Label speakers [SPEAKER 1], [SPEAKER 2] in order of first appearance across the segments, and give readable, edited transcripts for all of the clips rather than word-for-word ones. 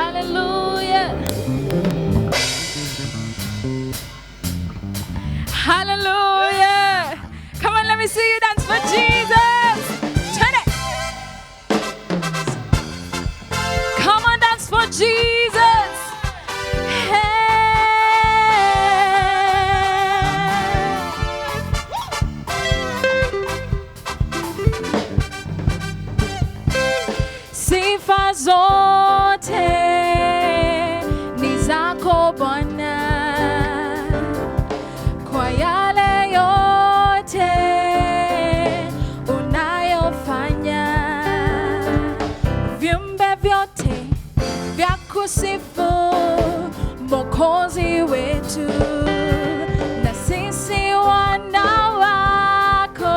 [SPEAKER 1] Hallelujah. Hallelujah. Come on, let me see you dance for Jesus. Turn it. Come on, dance for Jesus. Hey. Sifa zote ni zako Bwana, kwa yale yote unayofanya. Viumbe vyote vya kusifu Mwokozi wetu, na sisi wana wako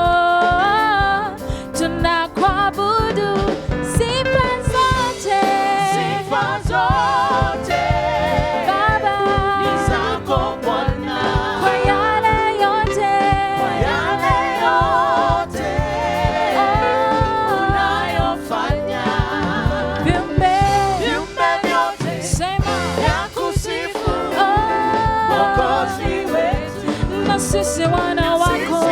[SPEAKER 1] tunakuabudu. Sifa zote Baba
[SPEAKER 2] ni zako Bwana,
[SPEAKER 1] kwa yale yote
[SPEAKER 2] unayofanya.
[SPEAKER 1] viumbe
[SPEAKER 2] vyote
[SPEAKER 1] sema
[SPEAKER 2] vya kusifu Mwokozi wetu,
[SPEAKER 1] na sisi wana wako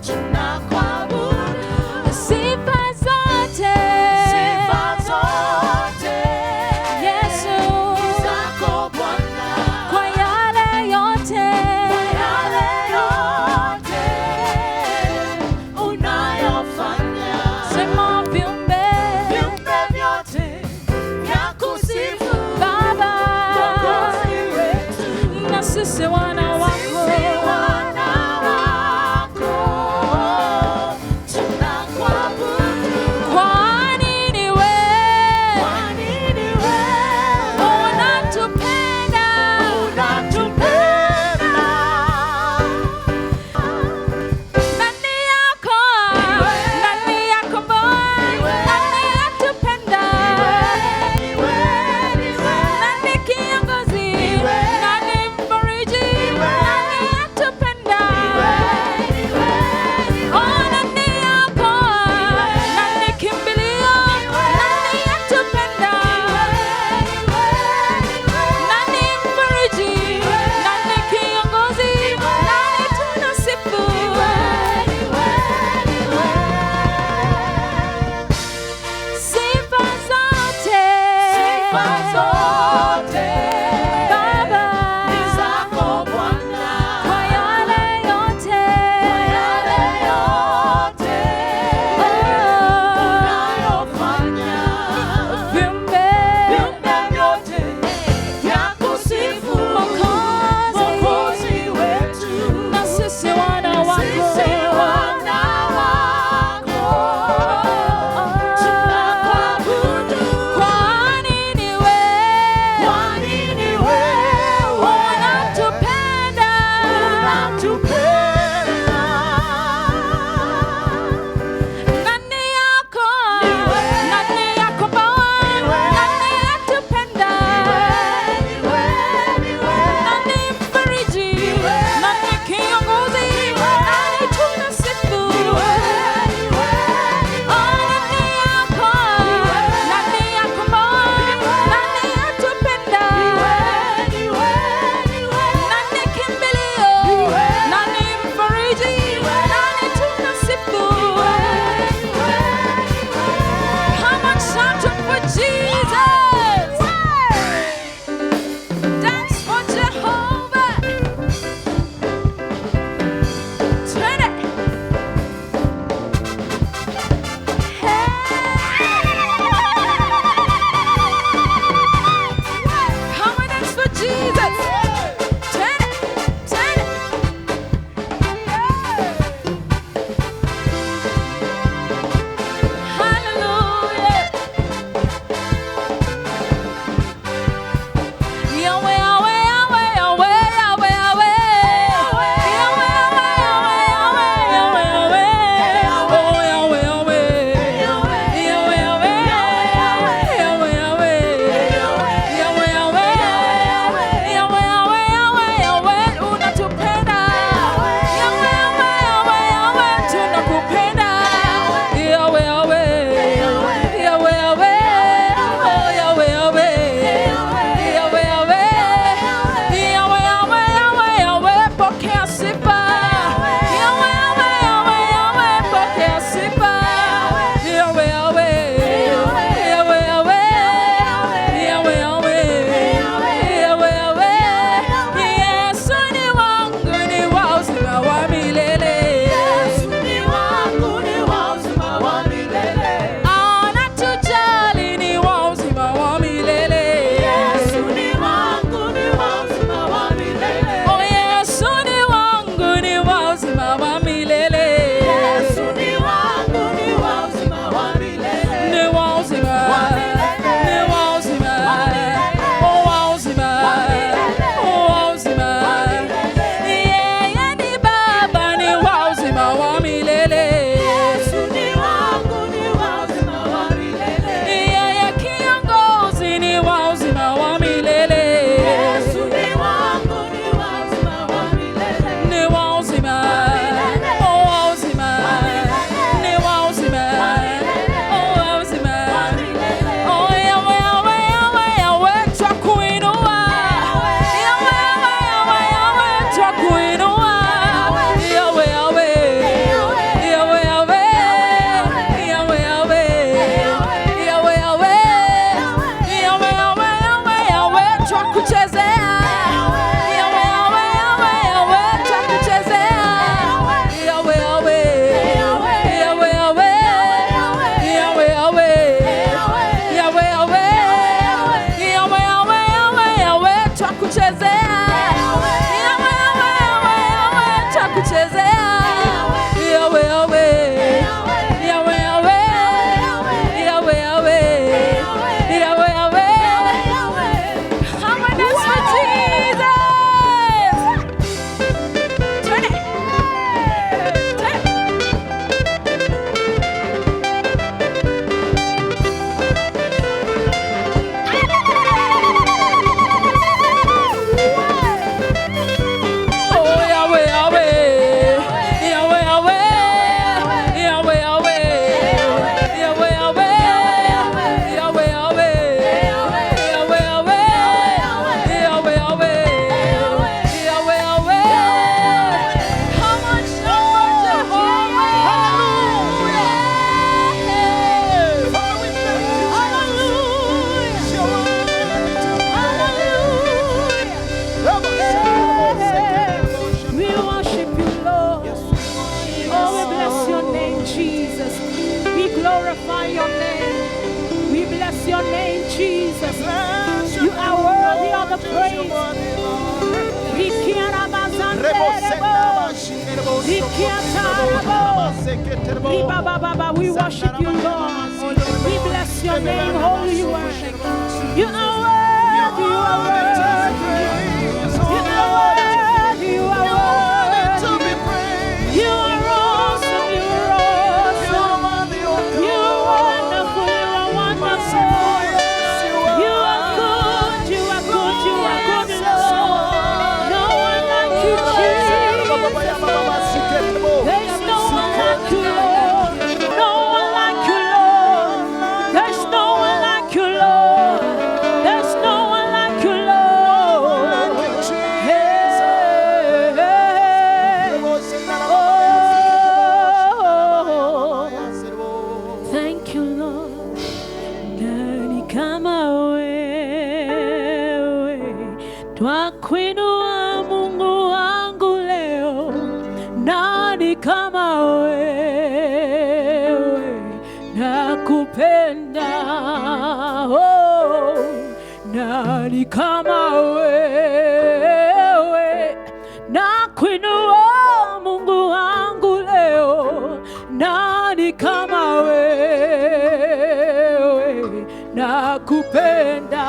[SPEAKER 2] tunakuabudu.
[SPEAKER 1] sifa zote Yesu
[SPEAKER 2] Zako Bwana,
[SPEAKER 1] kwa yale yote
[SPEAKER 2] unayofanya.
[SPEAKER 1] sema viumbe
[SPEAKER 2] Viumbe vyote vya kusifu
[SPEAKER 1] Baba
[SPEAKER 2] Mwokozi wetu,
[SPEAKER 1] Jesus. You are worthy of the praise. We worship you, Lord. We bless your name, holy you are. You are worthy, you are worthy. You are worthy, you are worthy. You are awesome, you are awesome. You are wonderful, you are wonderful. You are good, you are good, you are good, Lord. No one like you, Jesus. There's no one like you, Lord. No one like you, Lord. There's no one like you, Lord. There's no one like you, Lord. Hey, oh, thank you, Lord. Nani kama wewe, twakuinua Mungu wangu leo. Nani kama wewe, nakupenda. Oh, nani kama wewe, nakuinua Mungu wangu leo. Nani kama wewe, nakupenda.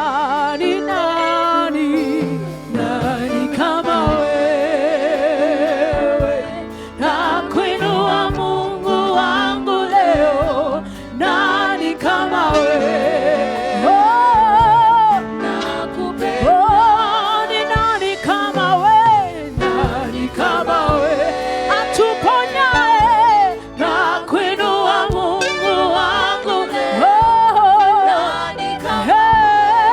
[SPEAKER 1] Ni nani? Nani kama wewe, nakuinua Mungu wangu leo. Nani kama wewe, oh, nakupenda. Oh, ni nani kama wewe, nani kama wewe, atuponyae. Nakuinua Mungu wangu, oh, nani kama wewe,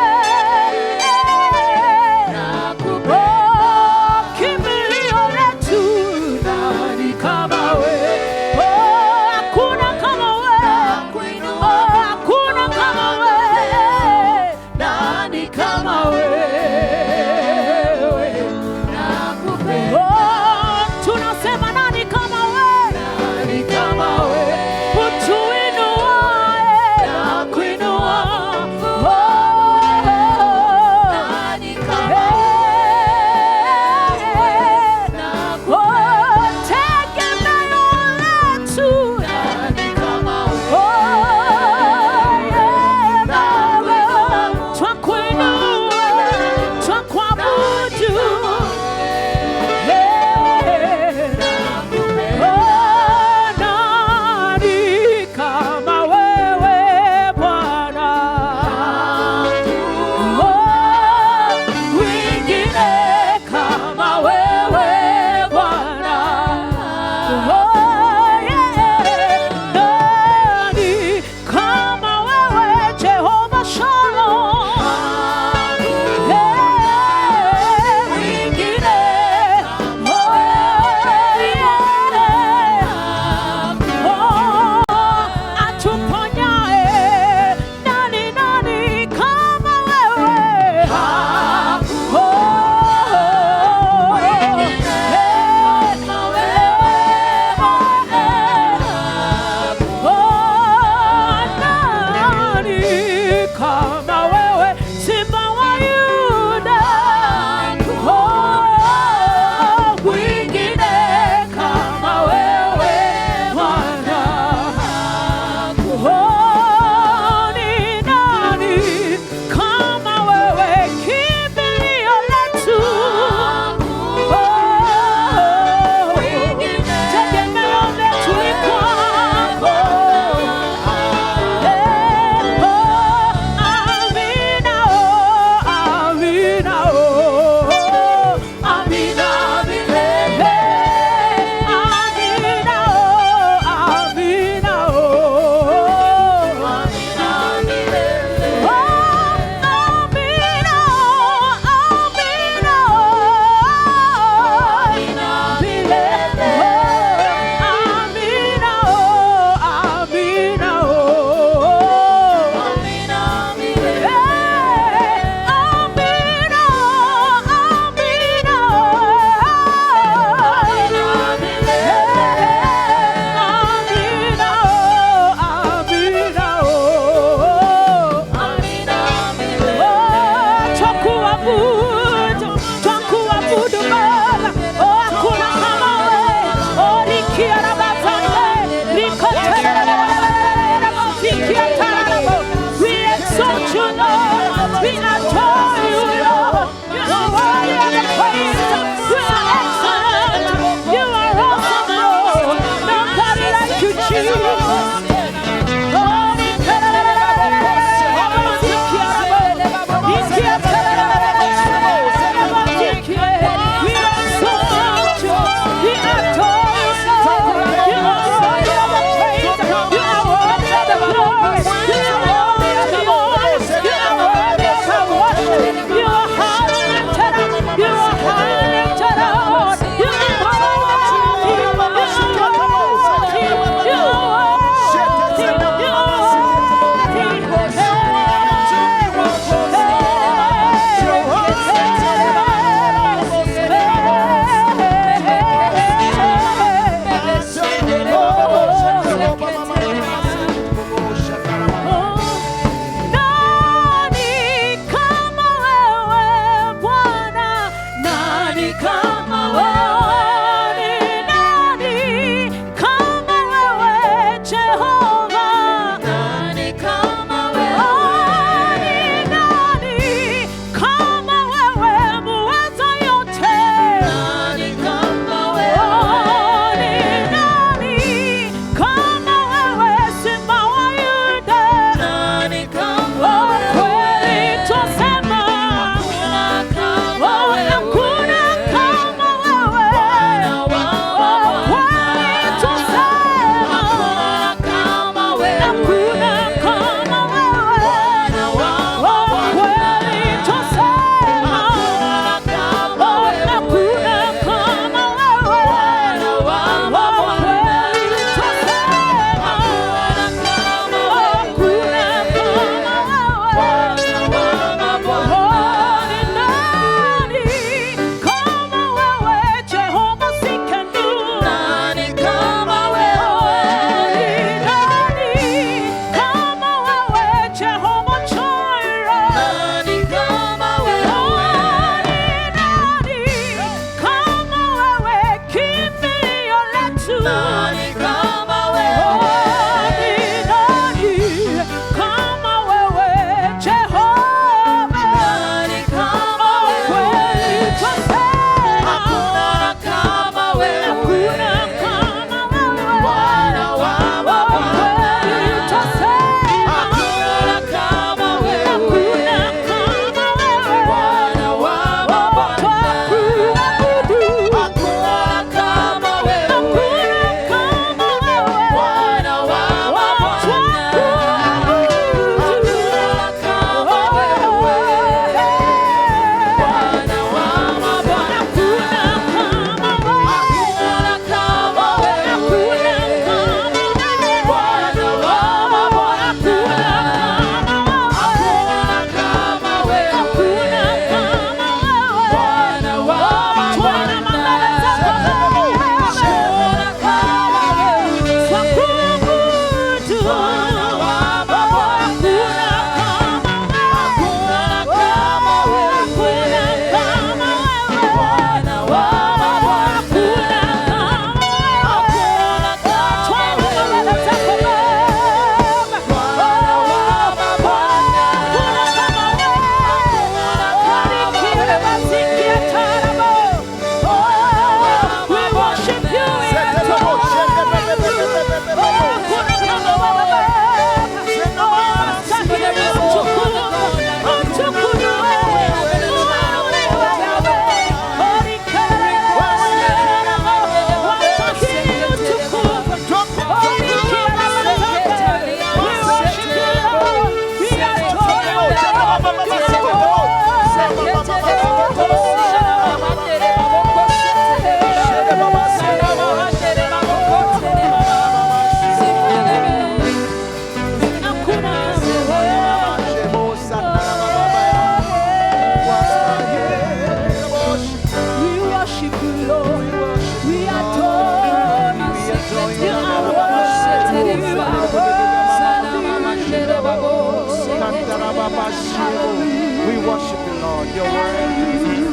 [SPEAKER 1] Hallelujah.
[SPEAKER 3] We worship you, Lord. Your word.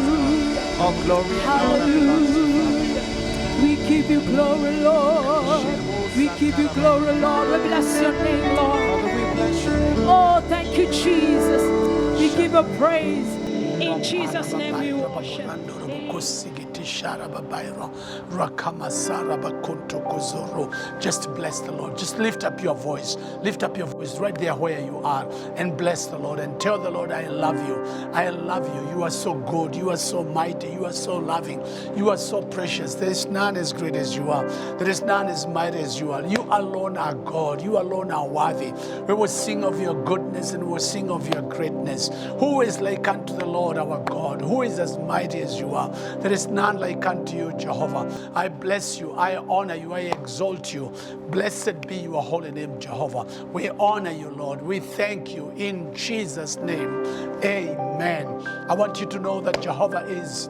[SPEAKER 3] All glory and honor belongs to you, Father.
[SPEAKER 1] We give you glory, Lord. We give you glory, Lord. We bless your name, Lord.
[SPEAKER 3] Father, we bless your name.
[SPEAKER 1] Oh, thank you, Jesus. We give you praise. In Jesus' name we worship.
[SPEAKER 3] Just bless the Lord. Just lift up your voice. Lift up your voice right there where you are and bless the Lord and tell the Lord, I love you. I love you. You are so good. You are so mighty. You are so loving. You are so precious. There is none as great as you are. There is none as mighty as you are. You alone are God. You alone are worthy. We will sing of your goodness and we will sing of your greatness. Who is like unto the Lord our God? Who is as mighty as you are? There is none like unto you, Jehovah. I bless you. I honor you. I exalt you. Blessed be your holy name, Jehovah. We honor you, Lord. We thank you in Jesus' name. Amen. I want you to know that Jehovah is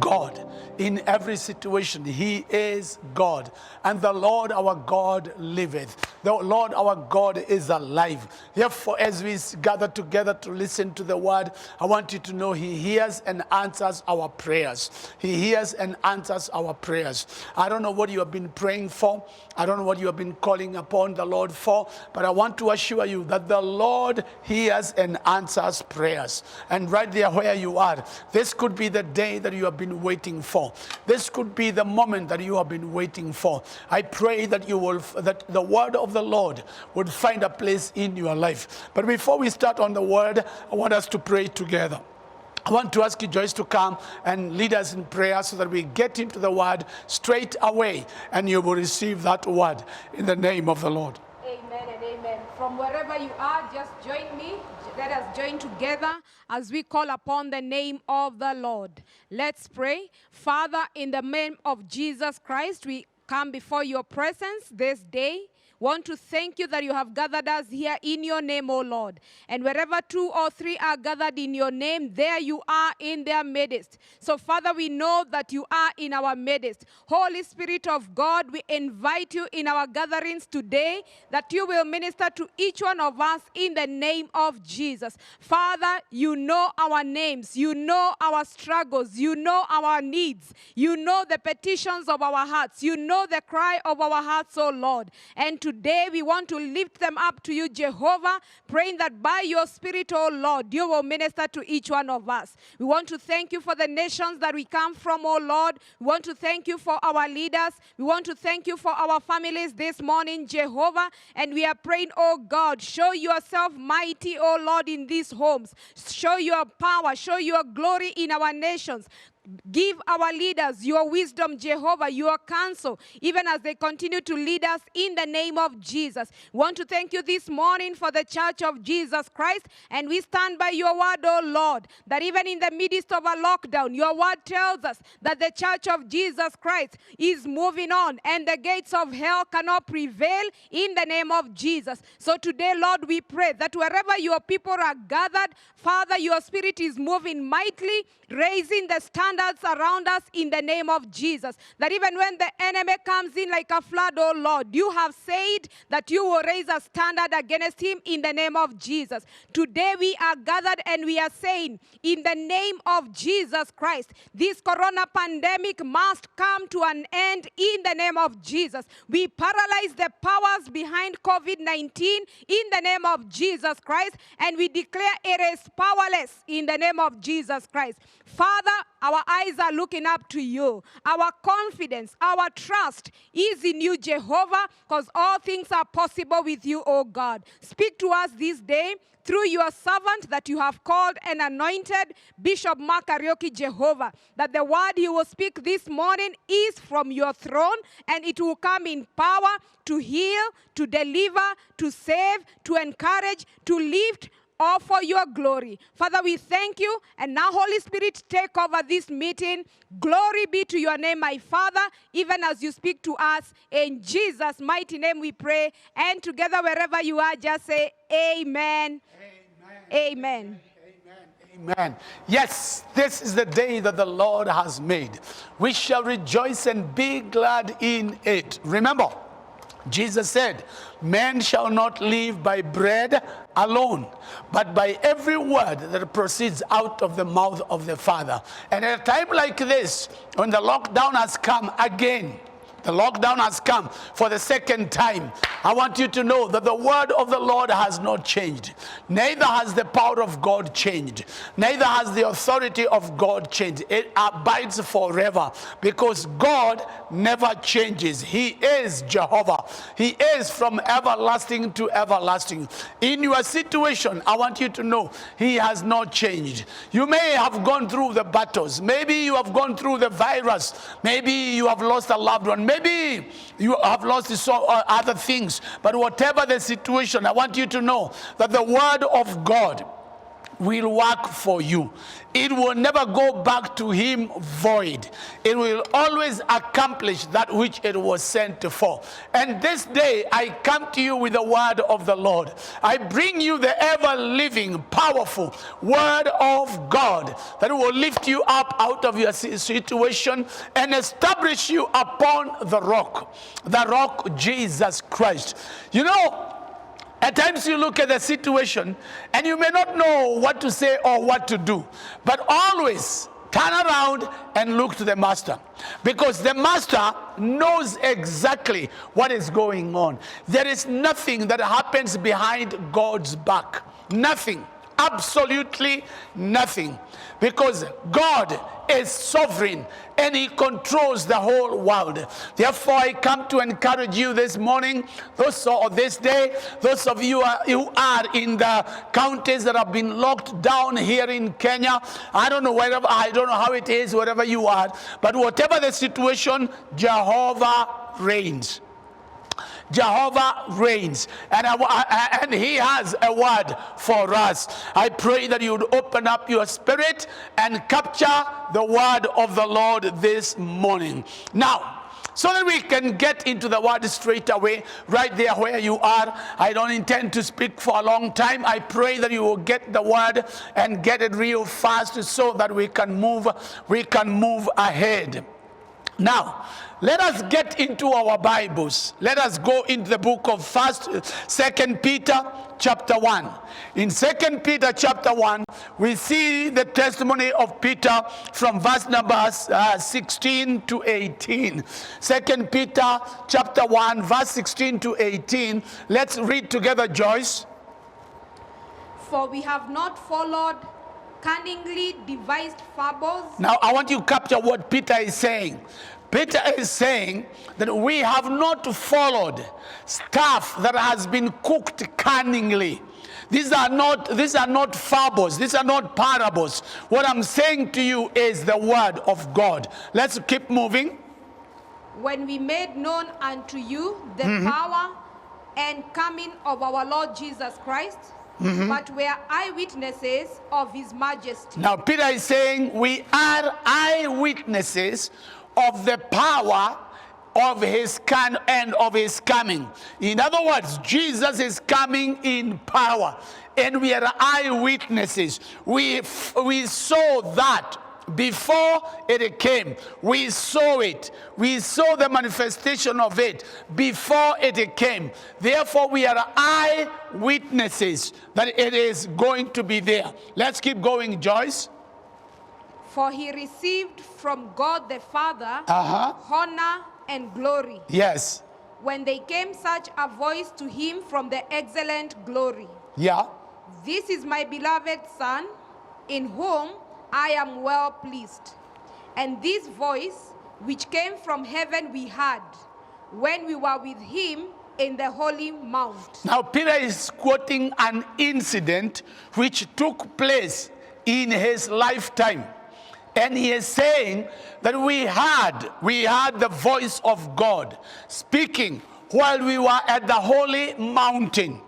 [SPEAKER 3] God. In every situation, He is God. And the Lord our God liveth. The Lord our God is alive. Therefore, as we gather together to listen to the word, I want you to know He hears and answers our prayers. He hears and answers our prayers. I don't know what you have been praying for. I don't know what you have been calling upon the Lord for. But I want to assure you that the Lord hears and answers prayers. And right there where you are, this could be the day that you have been waiting for. This could be the moment that you have been waiting for. I pray that that the word of the Lord would find a place in your life. But before we start on the word, I want us to pray together. I want to ask you, Joyce, to come and lead us in prayer so that we get into the word straight away and you will receive that word in the name of the Lord.
[SPEAKER 1] Amen and amen. From wherever you are, just join me. Let us join together as we call upon the name of the Lord. Let's pray. Father, in the name of Jesus Christ, we come before your presence this day. Want to thank you that you have gathered us here in your name, O Lord. And wherever 2 or 3 are gathered in your name, there you are in their midst. So, Father, we know that you are in our midst. Holy Spirit of God, we invite you in our gatherings today that you will minister to each one of us in the name of Jesus. Father, you know our names. You know our struggles. You know our needs. You know the petitions of our hearts. You know the cry of our hearts, O Lord. And today we want to lift them up to you, Jehovah, praying that by your Spirit, oh Lord, you will minister to each one of us. We want to thank you for the nations that we come from, oh Lord. We want to thank you for our leaders. We want to thank you for our families this morning, Jehovah. And we are praying, oh God, show yourself mighty, oh Lord, in these homes. Show your power, show your glory in our nations. Give our leaders your wisdom, Jehovah, your counsel, even as they continue to lead us in the name of Jesus. We want to thank you this morning for the Church of Jesus Christ, and we stand by your word, oh Lord, that even in the midst of a lockdown, your word tells us that the Church of Jesus Christ is moving on, and the gates of hell cannot prevail in the name of Jesus. So today, Lord, we pray that wherever your people are gathered, Father, your Spirit is moving mightily, raising the standards around us in the name of Jesus. That even when the enemy comes in like a flood, oh Lord, you have said that you will raise a standard against him in the name of Jesus. Today we are gathered and we are saying, in the name of Jesus Christ, this corona pandemic must come to an end in the name of Jesus. We paralyze the powers behind COVID-19 in the name of Jesus Christ, and we declare it is powerless in the name of Jesus Christ. Father, our eyes are looking up to you. Our confidence, our trust is in you, Jehovah, because all things are possible with you, oh God. Speak to us this day through your servant that you have called and anointed, Bishop Mark Arioki, Jehovah, that the word he will speak this morning is from your throne, and it will come in power to heal, to deliver, to save, to encourage, to lift, all for your glory. Father, we thank you. And now, Holy Spirit, take over this meeting. Glory be to your name, my Father, even as you speak to us. In Jesus' mighty name we pray. And together, wherever you are, just say amen. Amen. Amen.
[SPEAKER 3] Amen. Yes, this is the day that the Lord has made. We shall rejoice and be glad in it. Remember, Jesus said, "Man shall not live by bread alone, but by every word that proceeds out of the mouth of the Father." And at a time like this, when the lockdown has come again, the lockdown has come for the second time, I want you to know that the word of the Lord has not changed. Neither has the power of God changed. Neither has the authority of God changed. It abides forever because God never changes. He is Jehovah. He is from everlasting to everlasting. In your situation, I want you to know He has not changed. You may have gone through the battles. Maybe you have gone through the virus. Maybe you have lost a loved one. Maybe you have lost other things. But whatever the situation, I want you to know that the word of God will work for you. It will never go back to Him void. It will always accomplish that which it was sent for. And this day I come to you with the word of the Lord. I bring you the ever-living, powerful word of God that will lift you up out of your situation and establish you upon the rock Jesus Christ. You know, at times you look at the situation and you may not know what to say or what to do, but always turn around and look to the Master, because the Master knows exactly what is going on. There is nothing that happens behind God's back. Nothing. Absolutely nothing. Because God is sovereign and He controls the whole world. Therefore, I come to encourage you this morning, this day, those of you who are in the counties that have been locked down here in Kenya. I don't know how it is wherever you are, but whatever the situation, Jehovah reigns. Jehovah reigns, and He has a word for us. I pray that you would open up your spirit and capture the word of the Lord this morning. Now, so that we can get into the word straight away, right there where you are. I don't intend to speak for a long time. I pray that you will get the word and get it real fast so that we can move ahead. Now, let us get into our Bibles. Let us go into the book of 2 Peter chapter 1. In 2 Peter chapter 1, we see the testimony of Peter from verse number 16 to 18. 2 Peter chapter 1, verse 16 to 18. Let's read together, Joyce.
[SPEAKER 4] For we have not followed cunningly devised fables.
[SPEAKER 3] Now, I want you to capture what Peter is saying. Peter is saying that we have not followed stuff that has been cooked cunningly. These are not fables. These are not parables. What I'm saying to you is the word of God. Let's keep moving.
[SPEAKER 4] When we made known unto you the power and coming of our Lord Jesus Christ, but we are eyewitnesses of His majesty.
[SPEAKER 3] Now Peter is saying we are eyewitnesses of the power of His and of His coming. In other words, Jesus is coming in power, and we are eyewitnesses. We saw that before it came. We saw it. We saw the manifestation of it before it came. Therefore, we are eyewitnesses that it is going to be there. Let's keep going, Joyce.
[SPEAKER 4] For He received from God the Father honor and glory.
[SPEAKER 3] Yes.
[SPEAKER 4] When they came such a voice to Him from the excellent glory.
[SPEAKER 3] Yeah.
[SPEAKER 4] This is my beloved Son, in whom I am well pleased. And this voice, which came from heaven, we heard when we were with Him in the holy mount.
[SPEAKER 3] Now Peter is quoting an incident which took place in his lifetime. And he is saying that we heard the voice of God speaking while we were at the holy mountain.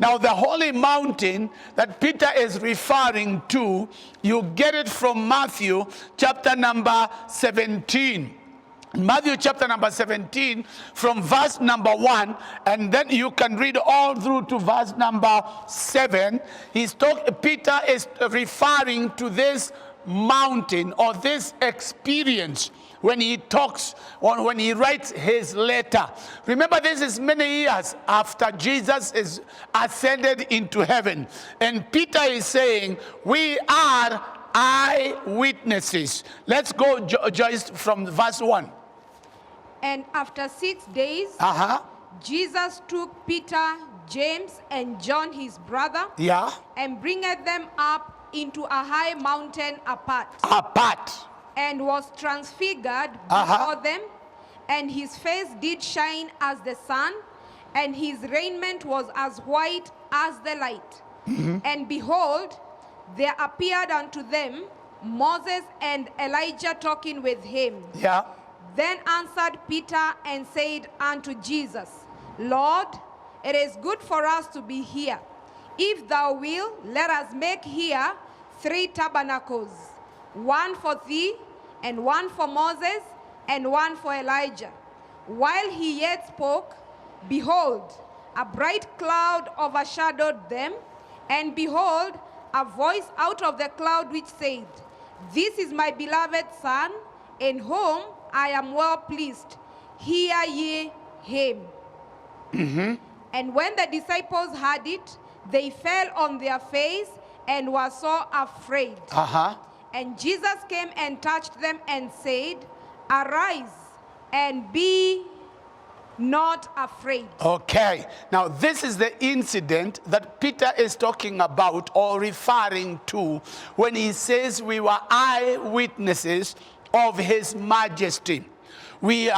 [SPEAKER 3] Now the holy mountain that Peter is referring to, you get it from Matthew chapter number 17. Matthew chapter number 17 from verse number 1, and then you can read all through to verse number 7. Peter is referring to this mountain or this experience when he talks or when he writes his letter. Remember, this is many years after Jesus is ascended into heaven. And Peter is saying, we are eyewitnesses. Let's go, Joyce, from verse 1.
[SPEAKER 4] And after 6 days, Jesus took Peter, James, and John his brother, and bringeth them up into a high mountain apart. And was transfigured before them, and his face did shine as the sun, and his raiment was as white as the light. And behold, there appeared unto them Moses and Elijah talking with him. Then answered Peter and said unto Jesus, Lord, it is good for us to be here. If thou wilt, let us make here 3 tabernacles, one for thee, and one for Moses, and one for Elijah. While he yet spoke, behold, a bright cloud overshadowed them, and behold, a voice out of the cloud which said, This is my beloved Son, in whom I am well pleased. Hear ye him. And when the disciples heard it, they fell on their face and were so afraid. And Jesus came and touched them and said, Arise and be not afraid.
[SPEAKER 3] Okay, now this is the incident that Peter is talking about or referring to when he says we were eyewitnesses of his majesty. We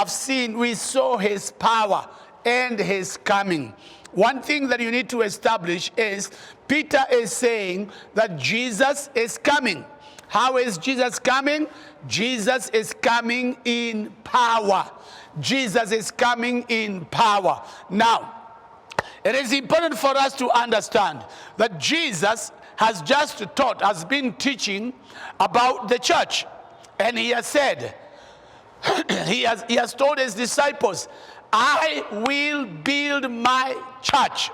[SPEAKER 3] saw his power and his coming. One thing that you need to establish is Peter is saying that Jesus is coming. How is Jesus coming? Jesus is coming in power. Jesus is coming in power. Now, it is important for us to understand that Jesus has just taught, has been teaching about the church. And he has said, he has told his disciples, I will build my church,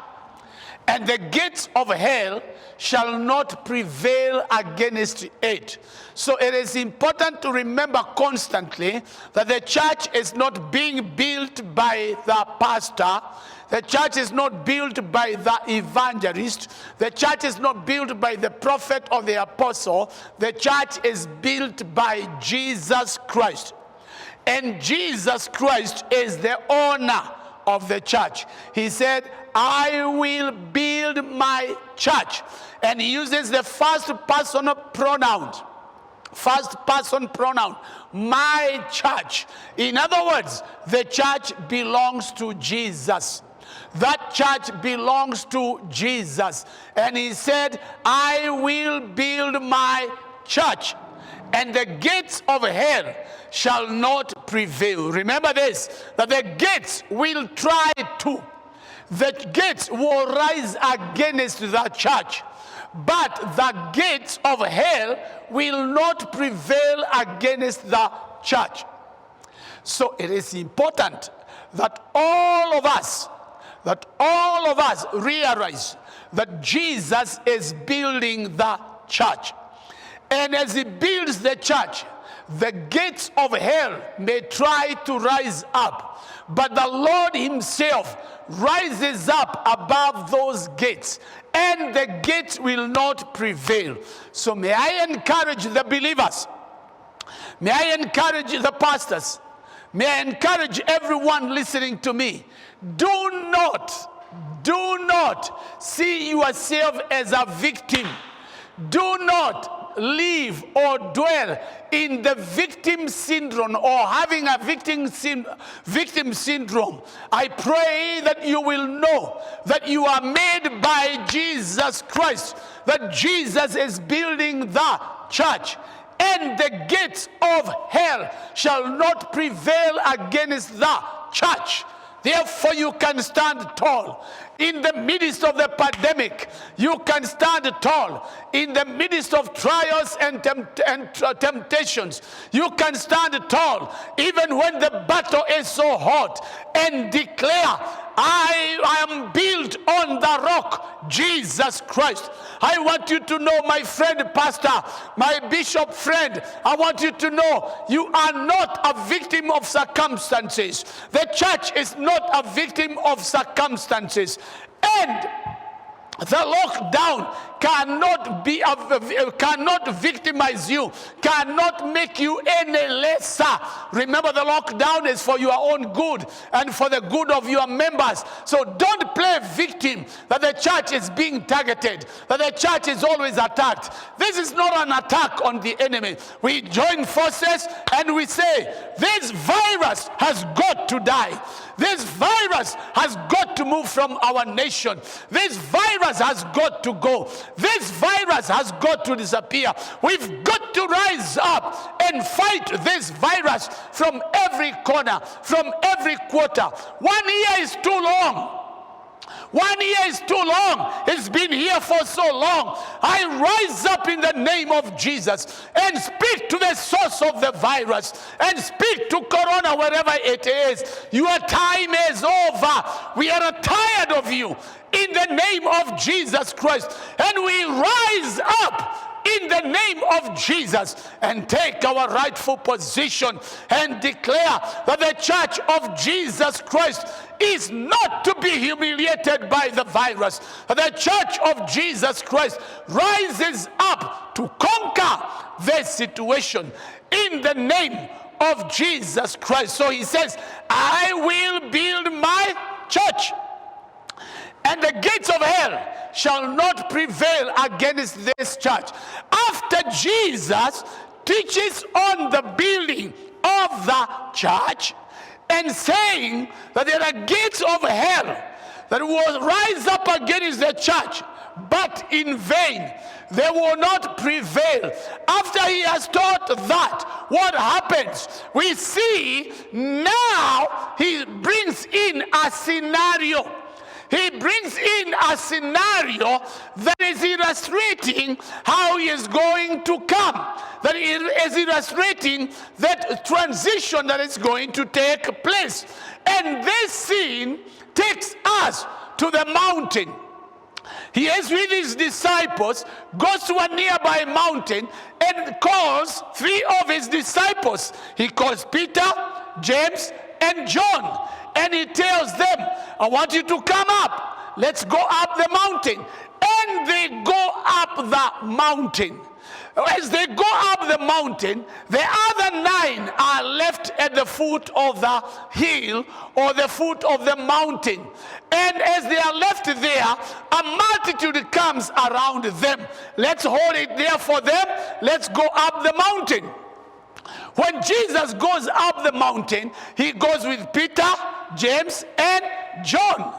[SPEAKER 3] and the gates of hell shall not prevail against it. So it is important to remember constantly that the church is not being built by the pastor. The church is not built by the evangelist. The church is not built by the prophet or the apostle. The church is built by Jesus Christ. And Jesus Christ is the owner of the church. He said, I will build my church. And he uses the first person pronoun. First person pronoun. My church. In other words, the church belongs to Jesus. That church belongs to Jesus. And he said, I will build my church, and the gates of hell shall not prevail. Remember this, that the gates will try to. The gates will rise against the church, but the gates of hell will not prevail against the church. So it is important that all of us realize that Jesus is building the church. And as he builds the church, the gates of hell may try to rise up, but the Lord himself rises up above those gates, and the gates will not prevail. So may I encourage the believers, may I encourage the pastors, may I encourage everyone listening to me, do not see yourself as a victim. Do not live or dwell in the victim syndrome or having a victim syndrome. I pray that you will know that you are made by Jesus Christ, that Jesus is building the church, and the gates of hell shall not prevail against the church. Therefore, you can stand tall. In the midst of the pandemic, you can stand tall. In the midst of trials and temptations, you can stand tall. Even when the battle is so hot, and declare, I am built on the rock, Jesus Christ. I want you to know, my friend pastor, my bishop friend, I want you to know you are not a victim of circumstances. The church is not a victim of circumstances. And the lockdown cannot victimize you, cannot make you any lesser. Remember, the lockdown is for your own good and for the good of your members. So don't play victim that the church is being targeted, that the church is always attacked. This is not an attack on the enemy. We join forces and we say, this virus has got to die. This virus has got to move from our nation. This virus has got to go. This virus has got to disappear. We've got to rise up and fight this virus from every corner, from every quarter. 1 year is too long. 1 year is too long. It's been here for so long. I rise up in the name of Jesus and speak to the source of the virus and speak to Corona wherever it is. Your time is over. We are tired of you in the name of Jesus Christ. And we rise up in the name of Jesus and take our rightful position and declare that the church of Jesus Christ is not to be humiliated by the virus. The church of Jesus Christ rises up to conquer this situation in the name of Jesus Christ. So he says, I will build my church, and the gates of hell shall not prevail against this church. After Jesus teaches on the building of the church and saying that there are gates of hell that will rise up against the church, but in vain, they will not prevail. After he has taught that, what happens? We see now he brings in a scenario. He brings in a scenario that is illustrating how he is going to come. That is illustrating that transition that is going to take place. And this scene takes us to the mountain. He is with his disciples, goes to a nearby mountain and calls 3 of his disciples. He calls Peter, James, and John. And he tells them, I want you to come up. Let's go up the mountain. And they go up the mountain. As they go up the mountain, the other 9 are left at the foot of the hill or the foot of the mountain. And as they are left there, a multitude comes around them. Let's hold it there for them. Let's go up the mountain. When Jesus goes up the mountain, he goes with Peter, James, and John.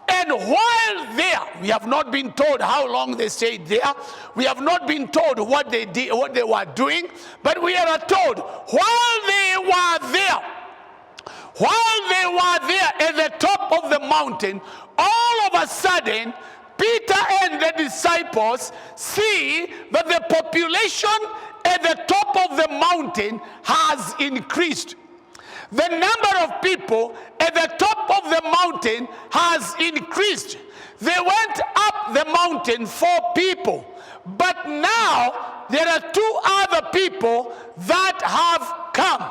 [SPEAKER 3] And while there, we have not been told how long they stayed there. We have not been told what they did, what they were doing. But we are told while they were there at the top of the mountain, all of a sudden, Peter and the disciples see that the population at the top of the mountain has increased. The number of people at the top of the mountain has increased. They went up the mountain 4 people, but now there are 2 other people that have come.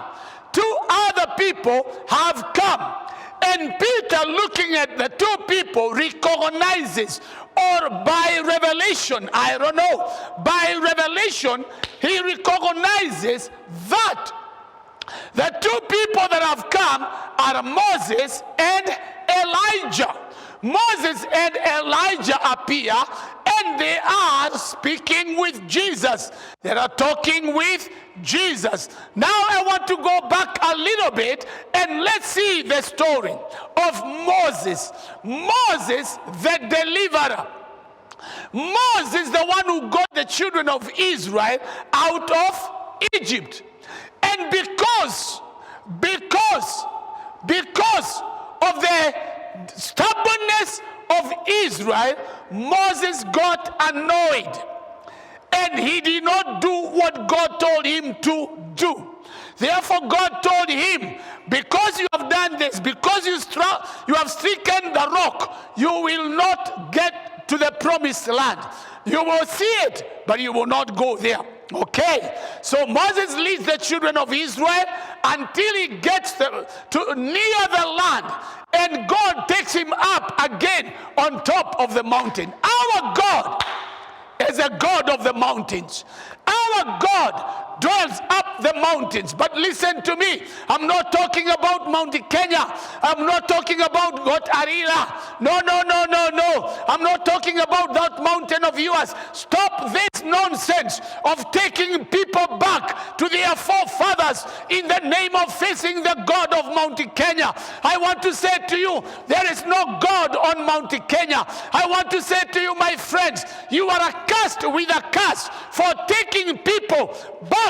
[SPEAKER 3] 2 other people have come. And Peter, looking at the 2 people, recognizes, or by revelation, I don't know, by revelation, he recognizes that the 2 people that have come are Moses and Elijah. Moses and Elijah appear and they are speaking with Jesus. They are talking with Jesus. Now I want to go back a little bit and let's see the story of Moses. Moses, the deliverer. Moses, the one who got the children of Israel out of Egypt. And because of the stubbornness of Israel, Moses got annoyed. And he did not do what God told him to do. Therefore, God told him, because you have done this, because you have stricken the rock, you will not get to the promised land. You will see it, but you will not go there. Okay, so Moses leads the children of Israel until he gets to near the land, and God takes him up again on top of the mountain. Our God is a God of the mountains. Our God dwells up the mountains. But listen to me, I'm not talking about Mount Kenya. I'm not talking about Got Arila. No. I'm not talking about that mountain of yours. Stop this nonsense of taking people back to their forefathers in the name of facing the God of Mount Kenya. I want to say to you, there is no God on Mount Kenya. I want to say to you, my friends, you are accursed with a curse for taking people back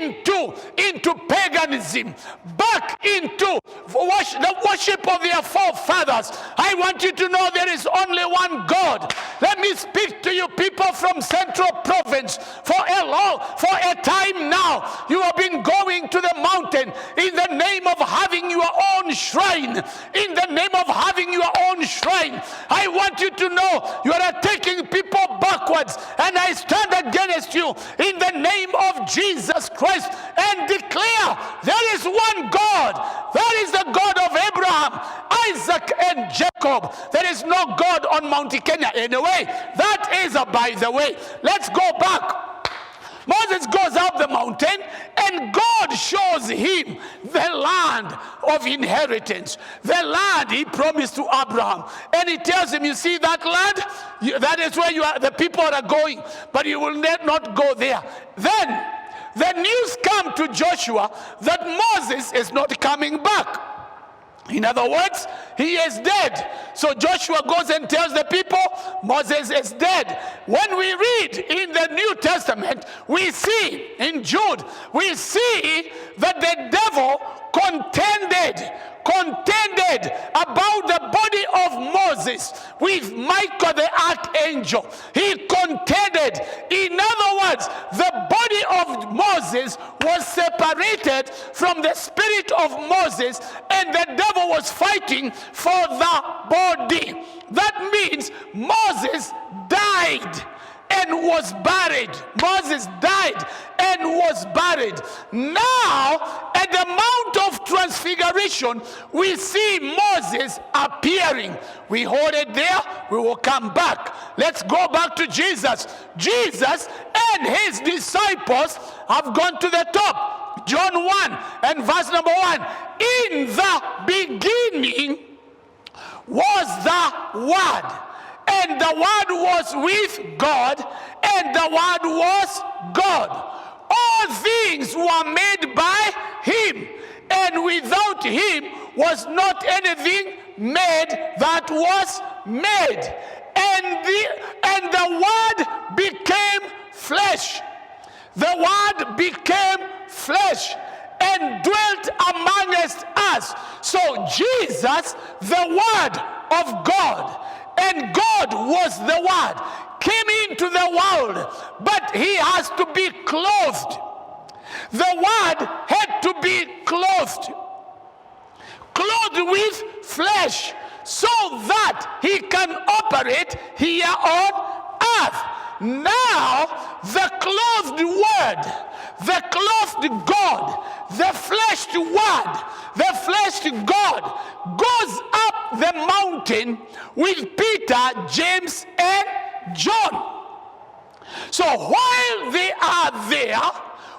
[SPEAKER 3] into paganism, back into the worship of their forefathers. I want you to know there is only one God. Let me speak to you people from Central Province. For a time now, you have been going to the mountain in the name of having your own shrine. In the name of having your own shrine. I want you to know you are taking people backwards, and I stand against you in the name of Jesus Christ and declare there is one God. That is the God of Abraham, Isaac, and Jacob. There is no God on Mount Kenya. Anyway, that is by the way. Let's go back. Moses goes up the mountain, and God shows him the land of inheritance, the land he promised to Abraham. And he tells him, you see that land? That is where the people are going, but you will not go there. Then the news comes to Joshua that Moses is not coming back. In other words, he is dead. So Joshua goes and tells the people, Moses is dead. When we read in the New Testament, we see in Jude, we see that the devil contended about the body of Moses with Michael the archangel. He contended. In other words, the body of Moses was separated from the spirit of Moses, and the devil was fighting for the body. That means Moses died and was buried. Moses died and was buried. Now, at the Mount of Transfiguration, we see Moses appearing. We hold it there. We will come back. Let's go back to Jesus. Jesus and his disciples have gone to the top. John 1 and verse number 1. In the beginning was the Word, and the Word was with God, and the Word was God. All things were made by him, and without him was not anything made that was made. And the Word became flesh. The Word became flesh and dwelt amongst us. So Jesus, the Word of God, and God was the Word, came into the world, but he has to be clothed. The Word had to be clothed with flesh, so that he can operate here on earth. Now, the clothed Word, the clothed God, the fleshed Word, the fleshed God goes up the mountain with Peter, James, and John. So while they are there,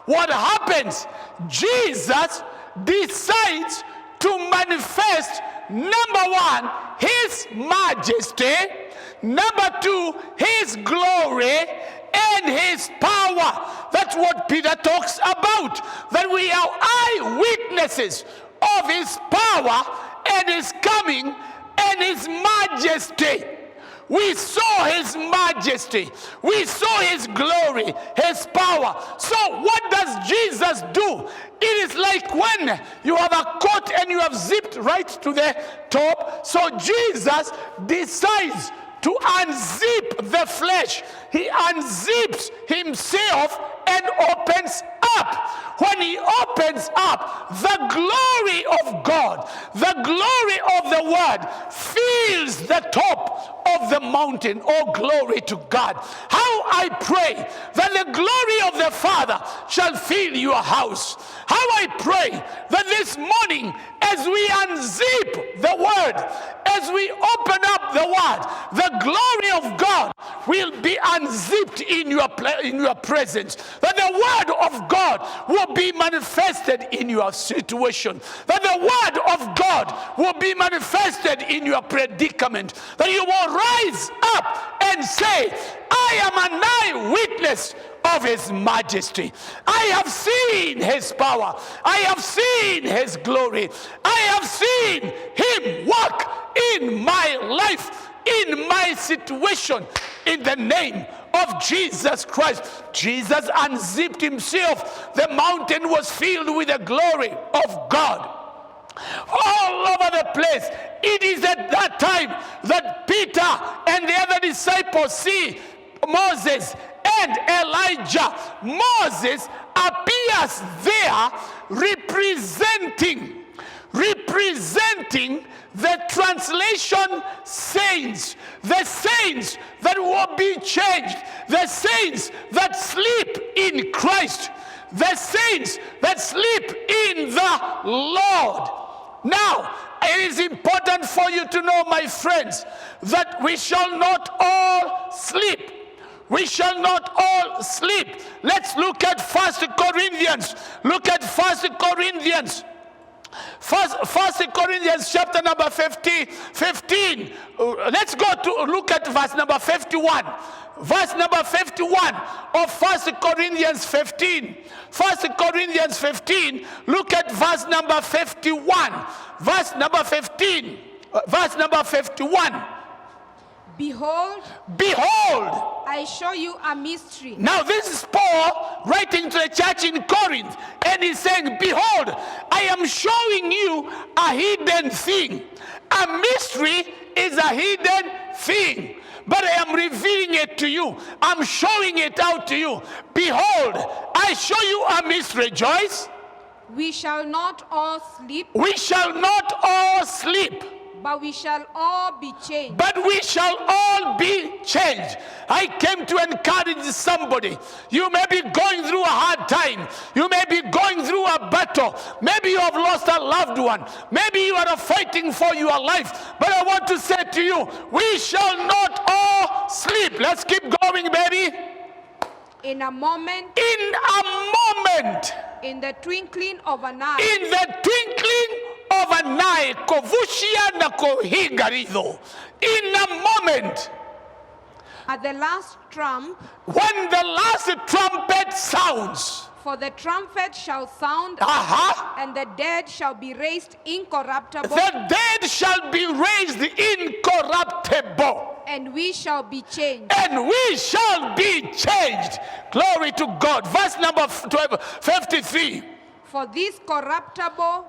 [SPEAKER 3] what happens? Jesus decides to manifest, number one, his majesty, number two, his glory, and his power. That's what Peter talks about, that we are eyewitnesses of his power and his coming and his majesty. We saw his majesty. We saw his glory, his power. So what does Jesus do? It is like when you have a coat and you have zipped right to the top. So Jesus decides to unzip the flesh. He unzips himself and opens up. when he opens up, the glory of God, the glory of the word fills the top of the mountain. Oh, glory to God. How I pray that the glory of the Father shall fill your house. How I pray that this morning, as we unzip the word, as we open up the word, the glory of God will be unzipped in your presence. That the word of God will be manifested in your situation. That the word of God will be manifested in your predicament. That you will rise up and say, I am an eyewitness of his majesty. I have seen his power. I have seen his glory. I have seen him work in my life, in my situation, in the name of Jesus Christ. Jesus unzipped himself. The mountain was filled with the glory of God. All over the place. It is at that time that Peter and the other disciples see Moses and Elijah. Moses appears there representing the translation saints, the saints that will be changed, the saints that sleep in Christ, the saints that sleep in the Lord. Now, it is important for you to know, my friends, that we shall not all sleep. We shall not all sleep. Let's look at 1 Corinthians. Look at 1 Corinthians. 1 Corinthians chapter number 15. Let's go to look at verse number 51. Verse number 51 of 1 Corinthians 15. 1 Corinthians 15. Look at verse number 51. Verse number 15. Verse number 51.
[SPEAKER 4] Behold,
[SPEAKER 3] I
[SPEAKER 4] show you a mystery.
[SPEAKER 3] Now this is Paul writing to the church in Corinth, and he's saying, behold, I am showing you a hidden thing. A mystery is a hidden thing, but I am revealing it to you. I'm showing it out to you. Behold, I show you a mystery, Joyce.
[SPEAKER 4] We shall not all sleep.
[SPEAKER 3] We shall not all sleep.
[SPEAKER 4] But we shall all be changed.
[SPEAKER 3] But we shall all be changed. I came to encourage somebody. You may be going through a hard time. You may be going through a battle. Maybe you have lost a loved one. Maybe you are fighting for your life. But I want to say to you, we shall not all sleep. Let's keep going, baby.
[SPEAKER 4] In a moment.
[SPEAKER 3] In a moment.
[SPEAKER 4] In the twinkling of an eye.
[SPEAKER 3] In the twinkling of an eye, kovushia na kohigarido. In a moment,
[SPEAKER 4] at the last trump,
[SPEAKER 3] when the last trumpet sounds,
[SPEAKER 4] for the trumpet shall sound, and the dead shall be raised incorruptible.
[SPEAKER 3] The dead shall be raised incorruptible.
[SPEAKER 4] And we shall be changed.
[SPEAKER 3] And we shall be changed. Glory to God. Verse number 53.
[SPEAKER 4] For this corruptible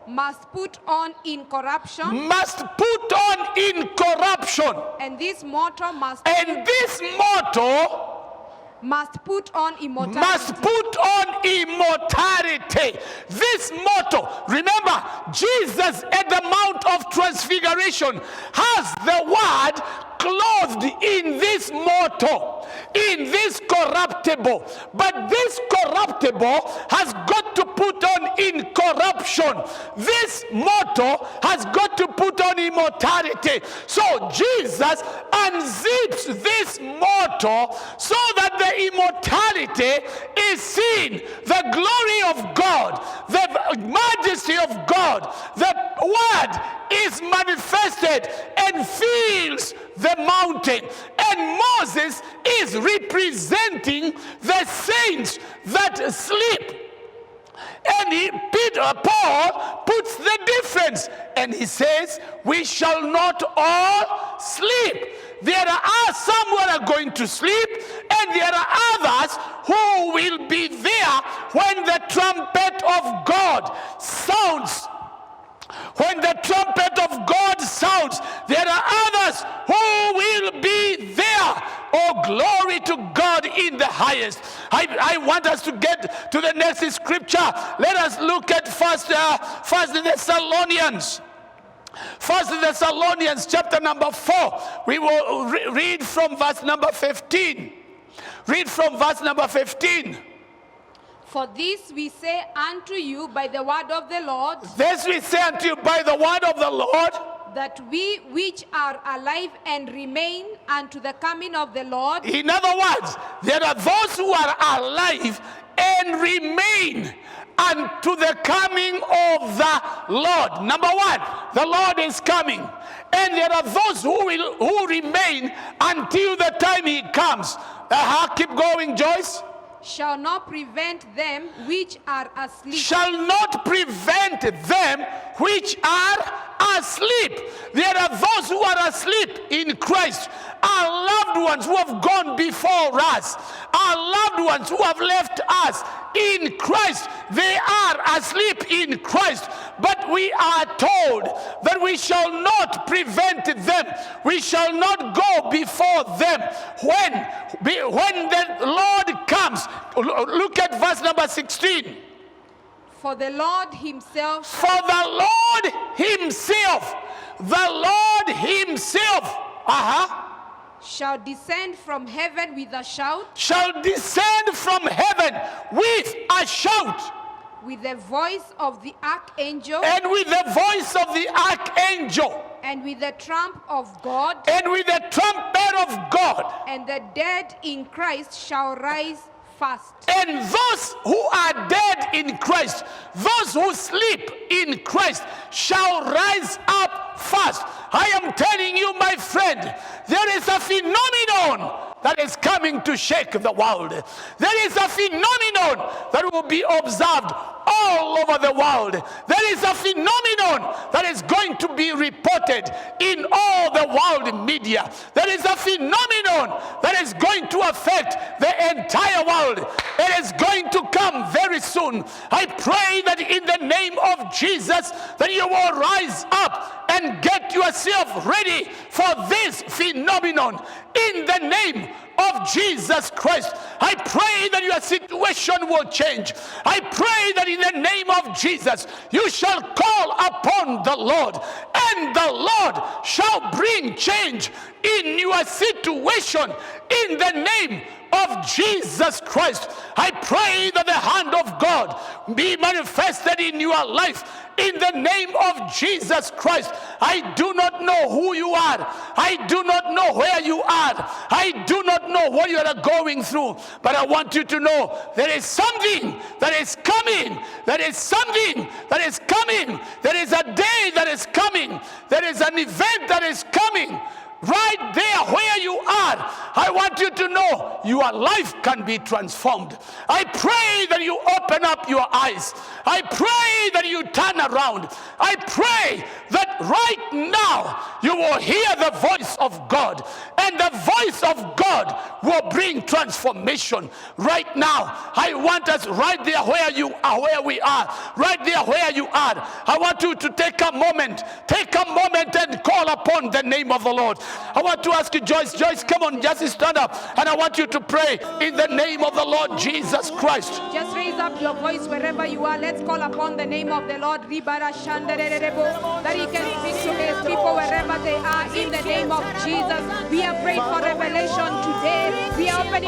[SPEAKER 4] must put on incorruption.
[SPEAKER 3] Must put on incorruption.
[SPEAKER 4] And this mortal must put on immortality.
[SPEAKER 3] Must put on immortality. This mortal. Remember, Jesus at the Mount of Transfiguration has the word clothed in this mortal, in this corruptible. But this corruptible has got to put on incorruption. This mortal has got to put on immortality. So Jesus unzips this mortal so that the immortality is seen. The glory of God, the majesty of God, the word is manifested and fills the mountain. And Moses is representing the saints that sleep. And Paul puts the difference, and he says, we shall not all sleep. There are some who are going to sleep, and there are others who will be there when the trumpet of God sounds. When the trumpet of God sounds, there are others who will be there. Oh, glory to God in the highest. I want us to get to the next scripture. Let us look at First Thessalonians. 1 Thessalonians chapter number 4. We will read from verse number 15. Read from verse number 15.
[SPEAKER 4] For this we say unto you by the word of the Lord,
[SPEAKER 3] This we say unto you by the word of the Lord,
[SPEAKER 4] that we which are alive and remain unto the coming of the Lord,
[SPEAKER 3] in other words, there are those who are alive and remain unto the coming of the Lord. Number one, the Lord is coming. And there are those who remain until the time he comes. Keep going, Joyce.
[SPEAKER 4] shall not prevent them which are asleep.
[SPEAKER 3] Shall not prevent them which are asleep. There are those who are asleep in Christ. Our loved ones who have gone before us. Our loved ones who have left us in Christ. They are asleep in Christ. But we are told that we shall not prevent them. We shall not go before them. When the Lord comes, look at verse number 16.
[SPEAKER 4] For the Lord himself shall descend from heaven with a shout,
[SPEAKER 3] shall descend from heaven with a shout,
[SPEAKER 4] with the voice of the archangel,
[SPEAKER 3] and with the voice of the archangel,
[SPEAKER 4] and with the trump of God,
[SPEAKER 3] and with the trumpet of God.
[SPEAKER 4] and the dead in Christ shall rise first.
[SPEAKER 3] And those who are dead in Christ, those who sleep in Christ, shall rise up first. I am telling you, my friend, there is a phenomenon that is coming to shake the world. There is a phenomenon that will be observed all over the world. There is a phenomenon that is going to be reported in all the world media. There is a phenomenon that is going to affect the entire world. It is going to come very soon. I pray that in the name of Jesus that you will rise up and get yourself ready for this phenomenon in the name of Jesus Christ. I pray that your situation will change. I pray that in the name of Jesus you shall call upon the Lord, and the Lord shall bring change in your situation in the name of Jesus Christ. I pray that the hand of God be manifested in your life in the name of Jesus Christ. I do not know who you are. I do not know where you are. I do not know what you are going through. But I want you to know there is something that is coming. There is something that is coming. There is a day that is coming. There is an event that is coming. Right there where you are, I want you to know your life can be transformed. I pray that you open up your eyes. I pray that you turn around. I pray that right now you will hear the voice of God, and the voice of God will bring transformation. Right now, I want us right there where you are, where we are, right there where you are. I want you to take a moment and call upon the name of the Lord. I want to ask you, Joyce, come on, just stand up, and I want you to pray in the name of the Lord Jesus Christ.
[SPEAKER 4] Just raise up your voice wherever you are. Let's call upon the name of the Lord, that he can speak to his people wherever they are in the name of Jesus. We are praying for revelation today. We are praying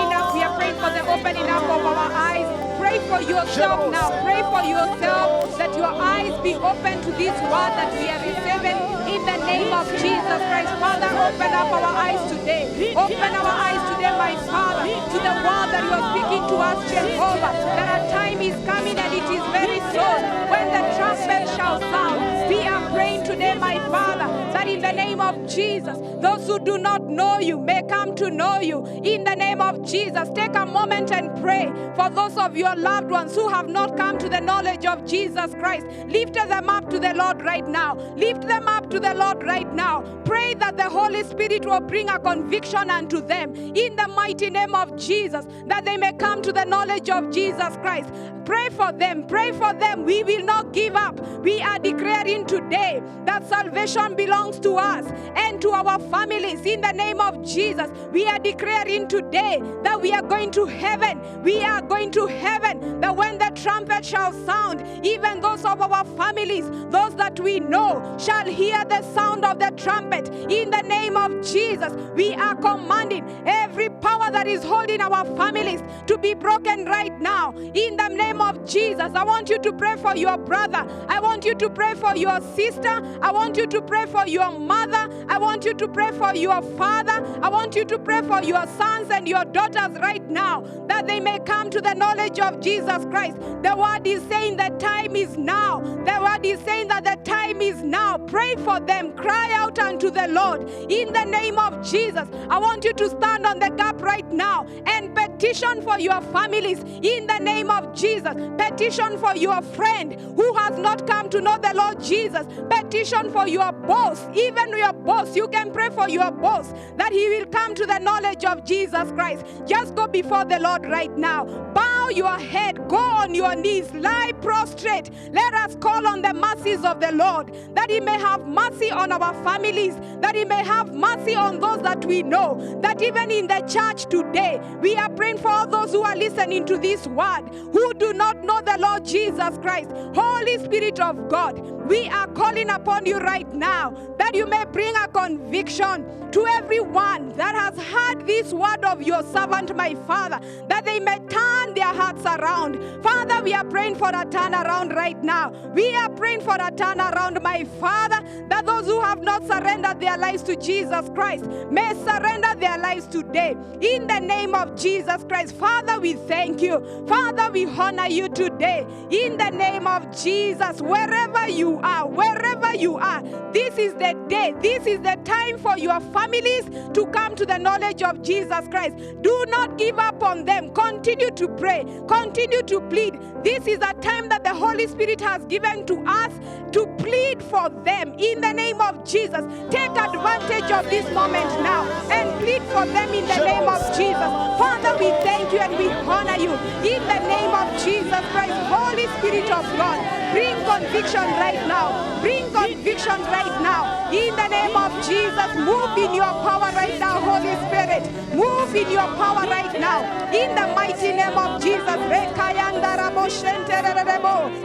[SPEAKER 4] for the opening up of our eyes. Pray for yourself now. Pray for yourself that your eyes be open to this word that we are receiving in the name of Jesus Christ. Father, open up our eyes today. Open our eyes today, my Father, to the word that you are speaking to us, Jehovah. That a time is coming and it is very soon when the trumpet shall sound. We are praying today, my Father, that in the name of Jesus, those who do not know you may come to know you in the name of Jesus. Take a moment and pray for those of your loved ones who have not come to the knowledge of Jesus Christ. Lift them up to the Lord right now. Lift them up to the Lord right now. Pray that the Holy Spirit will bring a conviction unto them in the mighty name of Jesus, that they may come to the knowledge of Jesus Christ. Pray for them. Pray for them. We will not give up. We are declaring today that salvation belongs to us. and to our families. In the name of Jesus, we are declaring today that we are going to heaven. We are going to heaven. That when the trumpet shall sound, even those of our families, those that we know, shall hear the sound of the trumpet. In the name of Jesus, we are commanding every power that is holding our families to be broken right now. In the name of Jesus, I want you to pray for your brother. I want you to pray for your sister. I want you to pray for your mother. I want you to pray for your father. I want you to pray for your sons and your daughters right now, that they may come to the knowledge of Jesus Christ. The word is saying the time is now. The word is saying that the time is now. Pray for them. Cry out unto the Lord. In the name of Jesus, I want you to stand on the gap right now and petition for your families. In the name of Jesus, petition for your friend who has not come to know the Lord Jesus. Petition for your boss. Even your boss, you can pray for your boss that he will come to the knowledge of Jesus Christ. Just go before the Lord right now. Bow your head. Go on your knees. Lie prostrate. Let us call on the mercies of the Lord, that he may have mercy on our families, that he may have mercy on those that we know, that even in the church today, we are praying for all those who are listening to this word, who do not know the Lord Jesus Christ. Holy Spirit of God, we are calling upon you right now, that you may bring a conviction to everyone that has heard this word of your servant, my Father, that they may turn their hearts around. Father, we are praying for a turnaround right now. We are praying for a turnaround, my Father, that those who have not surrendered their lives to Jesus Christ may surrender their lives today. In the name of Jesus Christ, Father, we thank you. Father, we honor you today. In the name of Jesus, wherever you are, this is the day, this is the time for your families to come to the knowledge of Jesus Christ. Do not give up on them. Continue to pray. Continue to plead. This is a time that the Holy Spirit has given to us to plead for them. In the name of Jesus, take advantage of this moment now and plead for them in the name of Jesus. Father, we thank you and we honor you. In the name of Jesus Christ, Holy Spirit of God, bring conviction right now. Bring conviction right now. In the name of Jesus, move in your power right now, Holy Spirit. Move in your power right now. In the mighty name of Jesus.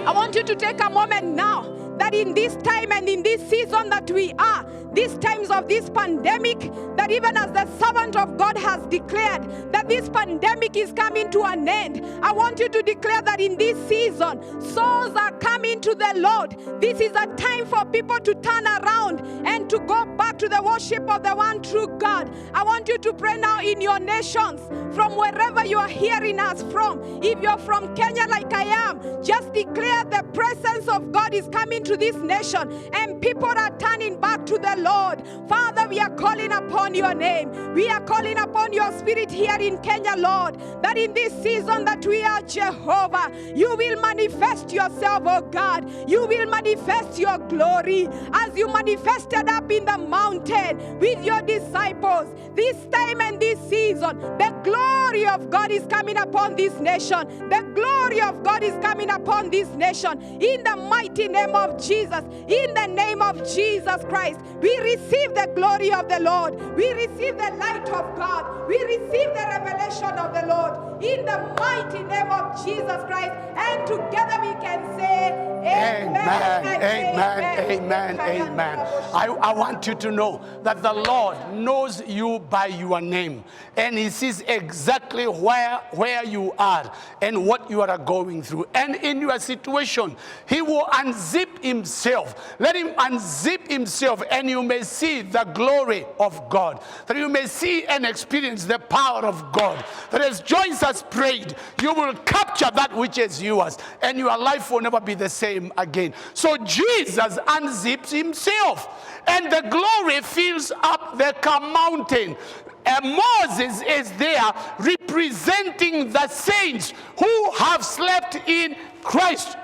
[SPEAKER 4] I want you to take a moment now, that in this time and in this season that we are, these times of this pandemic, that even as the servant of God has declared that this pandemic is coming to an end, I want you to declare that in this season, souls are coming to the Lord. This is a time for people to turn around and to go back to the worship of the one true God. I want you to pray now in your nations, from wherever you are hearing us from. If you're from Kenya like I am, just declare the presence of God is coming to this nation and people are turning back to the Lord. Father, we are calling upon your name. We are calling upon your spirit here in Kenya, Lord, that in this season that we are Jehovah, you will manifest yourself, oh God. You will manifest your glory as you manifested up in the mountain with your disciples. This time and this season, the glory of God is coming upon this nation. The glory of God is coming upon this nation. In the mighty name of Jesus, in the name of Jesus Christ, we receive the glory of the Lord. We receive the light of God. We receive the revelation of the Lord. In the mighty name of Jesus Christ. And together we can say, Amen,
[SPEAKER 3] amen, amen, amen. I want you to know that the Lord knows you by your name, and He sees exactly where you are and what you are going through. And in your situation, He will unzip Himself. Let Him unzip Himself, and you may see the glory of God. That you may see and experience the power of God. That as Joyce has prayed, you will capture that which is yours, and your life will never be the same again. So Jesus unzips Himself, and the glory fills up the mountain. And Moses is there representing the saints who have slept in Christ.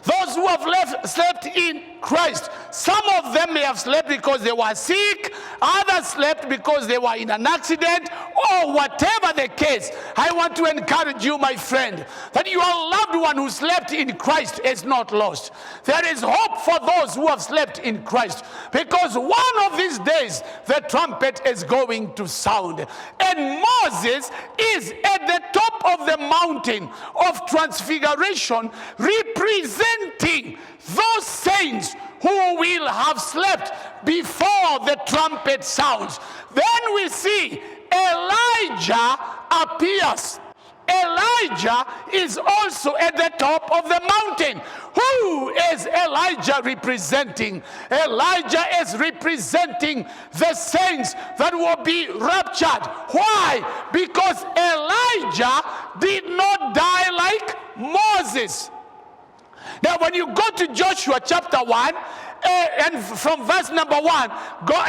[SPEAKER 3] Those who have slept in Christ. Some of them may have slept because they were sick, others slept because they were in an accident, or whatever the case. I want to encourage you, my friend, that your loved one who slept in Christ is not lost. There is hope for those who have slept in Christ, because one of these days the trumpet is going to sound. And Moses is at the top of the mountain of transfiguration, representing those saints who will have slept before the trumpet sounds. Then we see Elijah appears. Elijah is also at the top of the mountain. Who is Elijah representing? Elijah is representing the saints that will be raptured. Why? Because Elijah did not die like Moses. Now, when you go to Joshua chapter 1, and from verse number 1,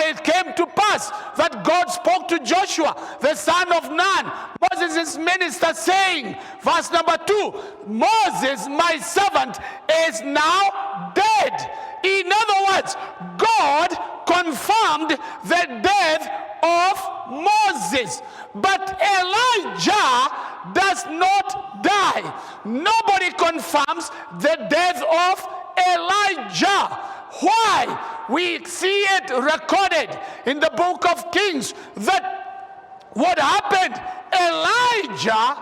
[SPEAKER 3] it came to pass that God spoke to Joshua, the son of Nun, Moses' minister, saying, verse number 2, Moses, my servant, is now dead. In other words, God confirmed the death of Moses. But Elijah does not die. Nobody confirms the death of Elijah. Why? We see it recorded in the book of Kings that what happened, Elijah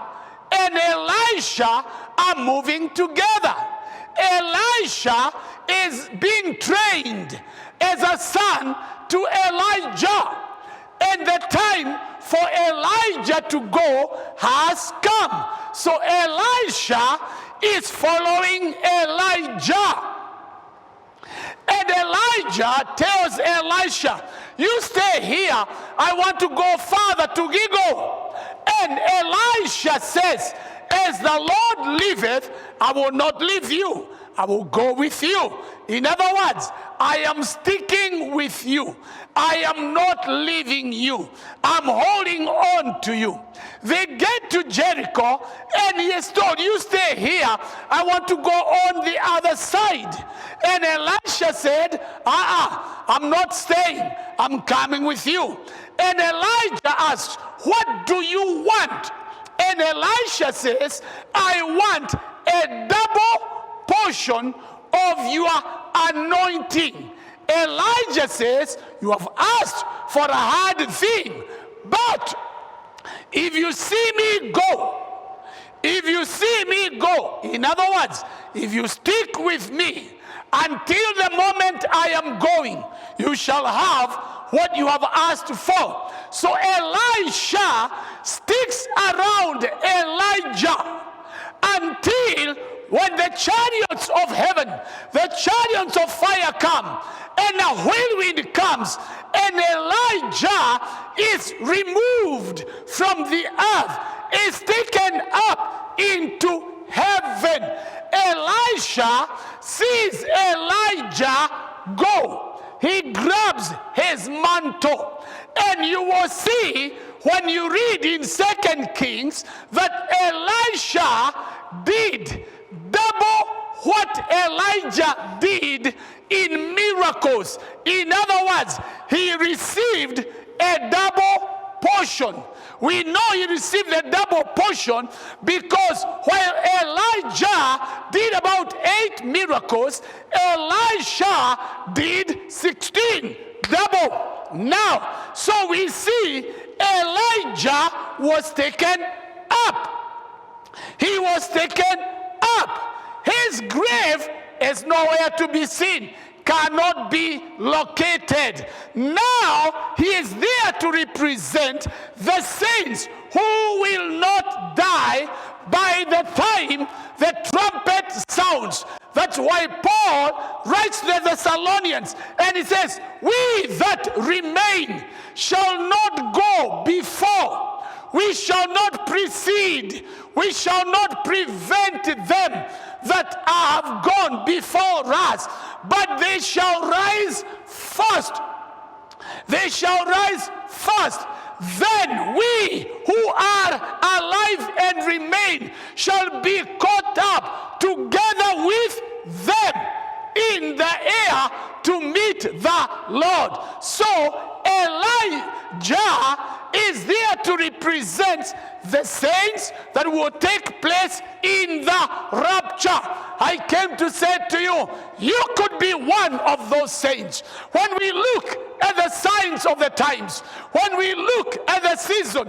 [SPEAKER 3] and Elisha are moving together. Elisha is being trained as a son to Elijah, and the time for Elijah to go has come. So Elisha is following Elijah. And Elijah tells Elisha, you stay here, I want to go farther to Gilgal. And Elisha says, as the Lord liveth, I will not leave you, I will go with you. In other words, I am sticking with you. I am not leaving you. I'm holding on to you. They get to Jericho and he is told, you stay here, I want to go on the other side. And Elisha said, I'm not staying, I'm coming with you. And Elijah asked, what do you want? And Elisha says, I want a double portion of your anointing. Elijah says, you have asked for a hard thing, but if you see me go, in other words, if you stick with me until the moment I am going, you shall have what you have asked for. So Elisha sticks around Elijah until when the chariots of heaven, the chariots of fire come, and a whirlwind comes, and Elijah is removed from the earth, is taken up into heaven. Elisha sees Elijah go. He grabs his mantle, and you will see when you read in 2 Kings that Elisha did double what Elijah did in miracles. In other words, he received a double portion. We know he received a double portion because while Elijah did about 8 miracles, Elisha did 16. Double. Now, so we see Elijah was taken up. He was taken up. His grave is nowhere to be seen, cannot be located. Now he is there to represent the saints who will not die by the time the trumpet sounds. That's why Paul writes to the Thessalonians and he says, we that remain shall not go before. We shall not precede. We shall not prevent them that have gone before us, but they shall rise first. They shall rise first. Then we who are alive and remain shall be caught up together with them in the air to meet the Lord. So Elijah is there to represent the saints that will take place in the rapture. I came to say to you, you could be one of those saints. When we look at the signs of the times, when we look at the season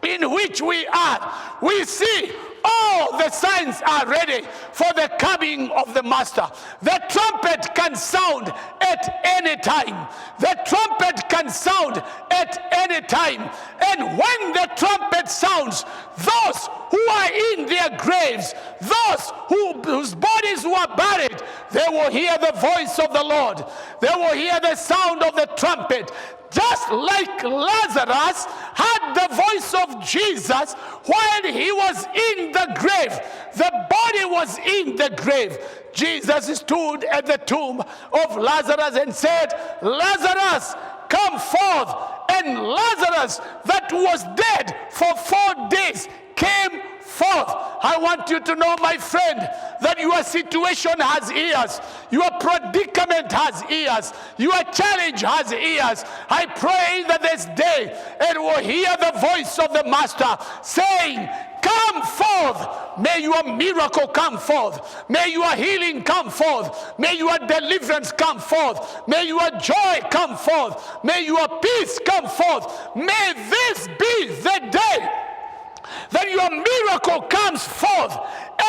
[SPEAKER 3] in which we are, we see all the signs are ready for the coming of the Master. The trumpet can sound at any time. The trumpet can sound at any time. And when the trumpet sounds, those who are in their graves, those whose bodies were buried, they will hear the voice of the Lord. They will hear the sound of the trumpet. Just like Lazarus had the voice of Jesus while he was in the grave. The body was in the grave. Jesus stood at the tomb of Lazarus and said, Lazarus, come forth. And Lazarus, that was dead for 4 days, came forth. I want you to know, my friend, that your situation has ears. Your predicament has ears. Your challenge has ears. I pray that this day it will hear the voice of the Master saying, come forth. May your miracle come forth. May your healing come forth. May your deliverance come forth. May your joy come forth. May your peace come forth. May this be the day that your miracle comes forth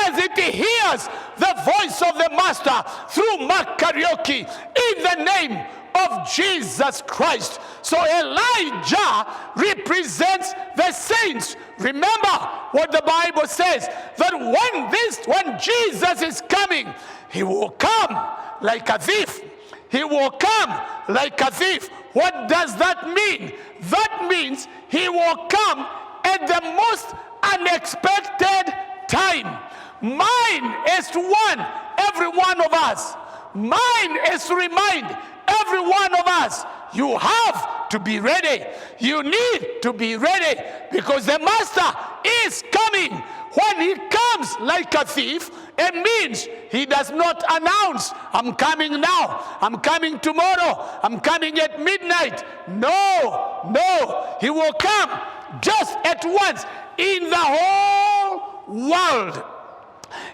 [SPEAKER 3] as it hears the voice of the Master through Mark Karaoke in the name of Jesus Christ. So Elijah represents the saints. Remember what the Bible says, that when Jesus is coming, he will come like a thief. He will come like a thief. What does that mean? That means he will come at the most unexpected time. Mine is to warn every one of us. Mine is to remind every one of us, you have to be ready. You need to be ready, because the Master is coming. When he comes like a thief, it means he does not announce, I'm coming now, I'm coming tomorrow, I'm coming at midnight. No, he will come just at once in the whole world.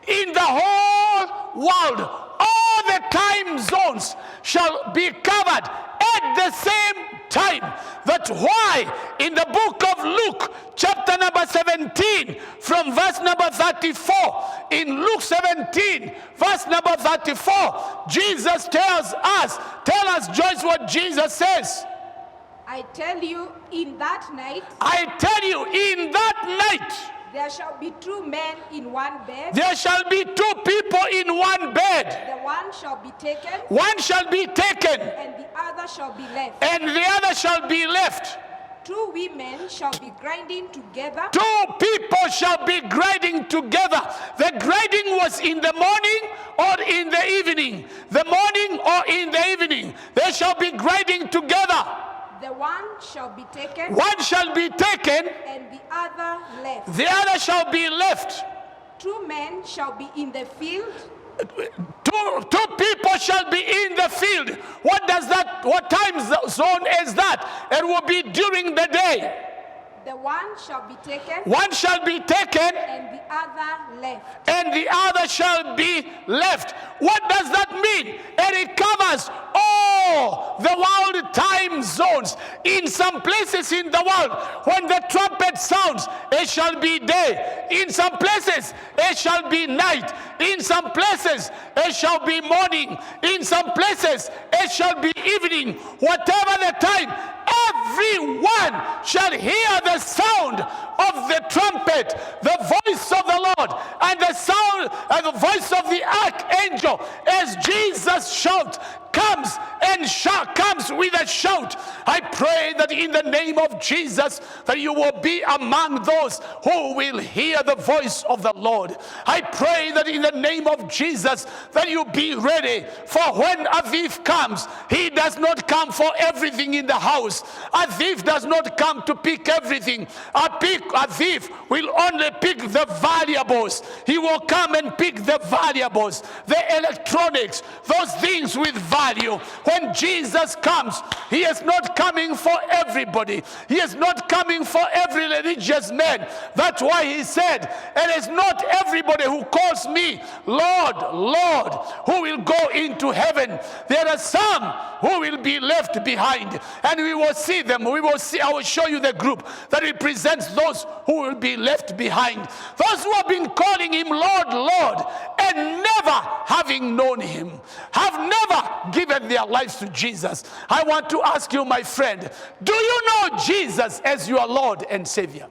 [SPEAKER 3] In the whole world, all the time zones shall be covered at the same time. That's why in the book of Luke, chapter number 17, from verse number 34, in Luke 17, verse number 34, Jesus tells us, tell us, Joyce, what Jesus says.
[SPEAKER 4] I tell you, in that night, there shall be 2 men in one bed.
[SPEAKER 3] There shall be 2 people in one bed.
[SPEAKER 4] The one shall be taken.
[SPEAKER 3] One shall be taken.
[SPEAKER 4] And the other shall be left.
[SPEAKER 3] And the other shall be left.
[SPEAKER 4] 2 women shall be grinding together.
[SPEAKER 3] 2 people shall be grinding together. The grinding was in the morning or in the evening. The morning or in the evening. They shall be grinding together.
[SPEAKER 4] The one shall be taken.
[SPEAKER 3] One shall be taken.
[SPEAKER 4] And the other left.
[SPEAKER 3] The other shall be left.
[SPEAKER 4] 2 men shall be in the field.
[SPEAKER 3] Two people shall be in the field. What time zone is that? It will be during the day.
[SPEAKER 4] The one shall be taken.
[SPEAKER 3] One shall be taken.
[SPEAKER 4] And the other left.
[SPEAKER 3] And the other shall be left. What does that mean? And it covers all the world time zones. In some places in the world, when the trumpet sounds, it shall be day. In some places, it shall be night. In some places, it shall be morning. In some places, it shall be evening. Whatever the time, everyone shall hear the sound of the trumpet, the voice of the Lord, and the sound and the voice of the archangel as Jesus shouts, comes and comes with a shout. I pray that in the name of Jesus, that you will be among those who will hear the voice of the Lord. I pray that in the name of Jesus, that you be ready, for when a thief comes, he does not come for everything in the house. A thief does not come to pick everything. A thief will only pick the valuables. He will come and pick the valuables, the electronics, those things with value. When Jesus comes, he is not coming for everybody. He is not coming for every religious man. That's why he said, it is not everybody who calls me Lord, Lord, who will go into heaven. There are some who will be left behind, and we will see them. I will show you the group that represents those who will be left behind. Those who have been calling him Lord, Lord, and never having known him, have never given their lives to Jesus. I want to ask you, my friend, do you know Jesus as your Lord and Savior?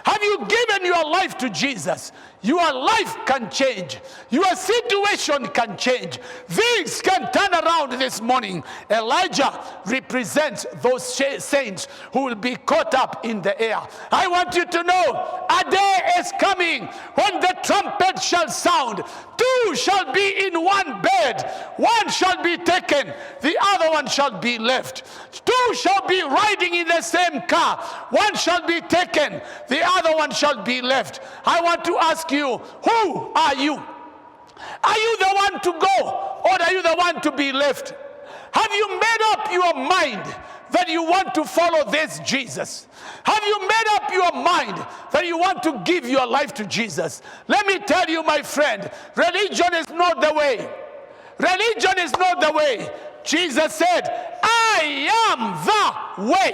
[SPEAKER 3] Have you given your life to Jesus? Your life can change. Your situation can change. Things can turn around this morning. Elijah represents those saints who will be caught up in the air. I want you to know, a day is coming when the trumpet shall sound. Two shall be in one bed. One shall be taken, the other one shall be left. Two shall be riding in the same car. One shall be taken, the other one shall be left. I want to ask you, who are you? Are you the one to go, or are you the one to be left? Have you made up your mind that you want to follow this Jesus? Have you made up your mind that you want to give your life to Jesus? Let me tell you, my friend, religion is not the way. Religion is not the way. Jesus said, I am the way.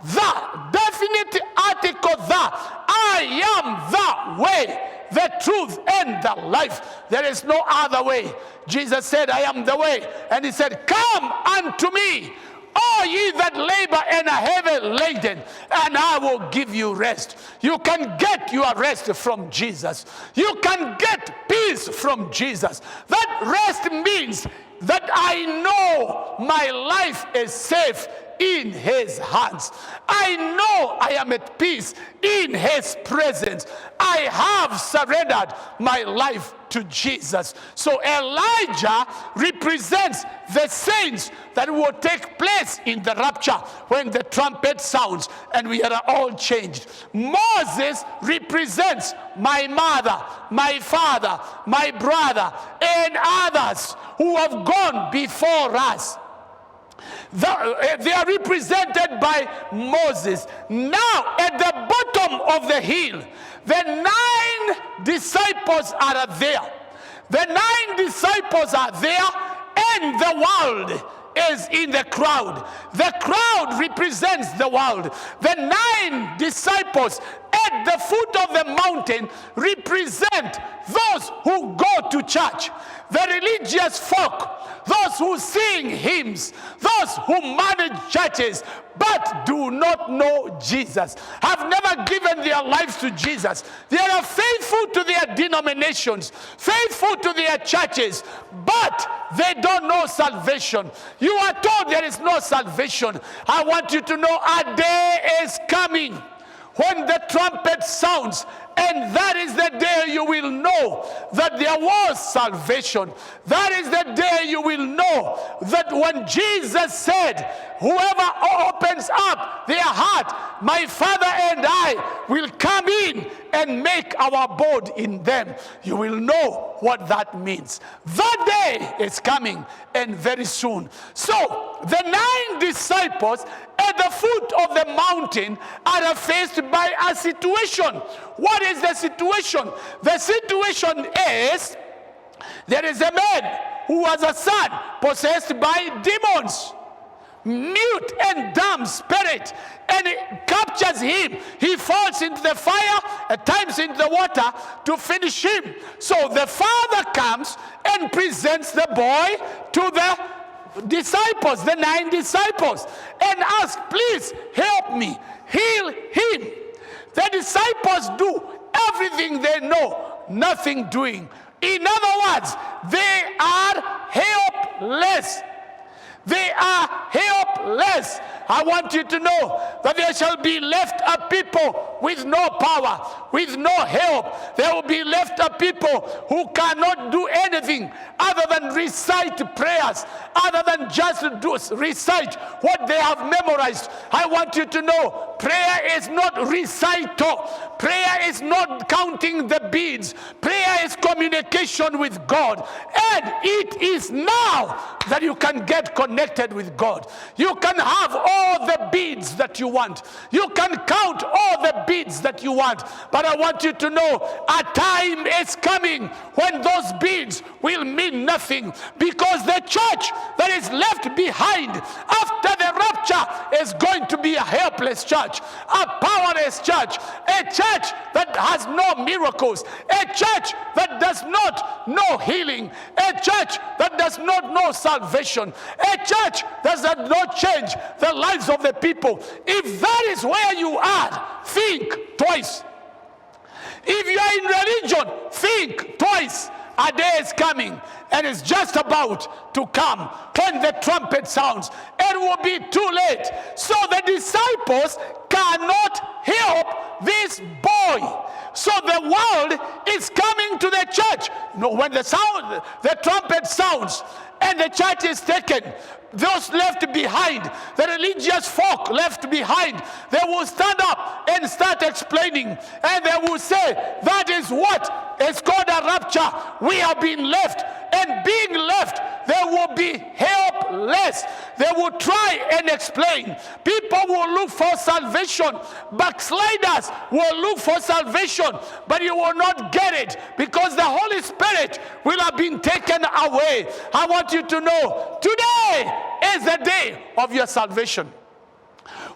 [SPEAKER 3] The definite article, I am the way, the truth, and the life. There is no other way. Jesus said, I am the way. And he said, come unto me, all ye that labor and are heavy laden, and I will give you rest. You can get your rest from Jesus. You can get peace from Jesus. That rest means that I know my life is safe in his hands. I know I am at peace in his presence. I have surrendered my life to Jesus. So Elijah represents the saints that will take place in the rapture when the trumpet sounds and we are all changed. Moses represents my mother, my father, my brother, and others who have gone before us. They are represented by Moses. Now, at the bottom of the hill, the 9 disciples are there. The 9 disciples are there, and the world is in the crowd. The crowd represents the world. The 9 disciples at the foot of the mountain represent those who go to church, the religious folk, those who sing hymns, those who manage churches but do not know Jesus, have never given their lives to Jesus. They are faithful to their denominations, faithful to their churches, but they don't know salvation. You are told there is no salvation. I want you to know a day is coming when the trumpet sounds, and that is the day you will know that there was salvation. That is the day you will know that when Jesus said, whoever opens up their heart, my Father and I will come in and make our abode in them. You will know what that means. That day is coming, and very soon. So the 9 disciples at the foot of the mountain are faced by a situation. What is the situation? The situation is there is a man who was a son possessed by demons, mute and dumb spirit, and it captures him. He falls into the fire, at times into the water, to finish him. So the father comes and presents the boy to the disciples, the 9 disciples, and asks, please help me, heal him. The disciples do everything they know, nothing doing. In other words, they are helpless. They are helpless. I want you to know that there shall be left a people with no power, with no help. There will be left a people who cannot do anything other than recite prayers, other than just recite what they have memorized. I want you to know, prayer is not recital. Prayer is not counting the beads. Prayer is communication with God. And it is now that you can get connected with God. You can have all the beads that you want. You can count all the beads that you want. But I want you to know, a time is coming when those beads will mean nothing, because the church that is left behind after the rapture is going to be a helpless church, a powerless church, a church that has no miracles, a church that does not know healing, a church that does not know salvation, a church that does not change the lives of the people. If that is where you are, think twice. If you are in religion, think twice. A day is coming, and it's just about to come, when the trumpet sounds. It will be too late. So the disciples cannot help this boy. So the world is coming to the church. No, when the trumpet sounds and the church is taken, those left behind, the religious folk left behind, they will stand up and start explaining, and they will say, that is what is called a rapture. We have been left, and being left, they will be helpless. They will try and explain. People will look for salvation. Backsliders will look for salvation, but you will not get it, because the Holy Spirit will have been taken away. I want you to know, today is the day of your salvation.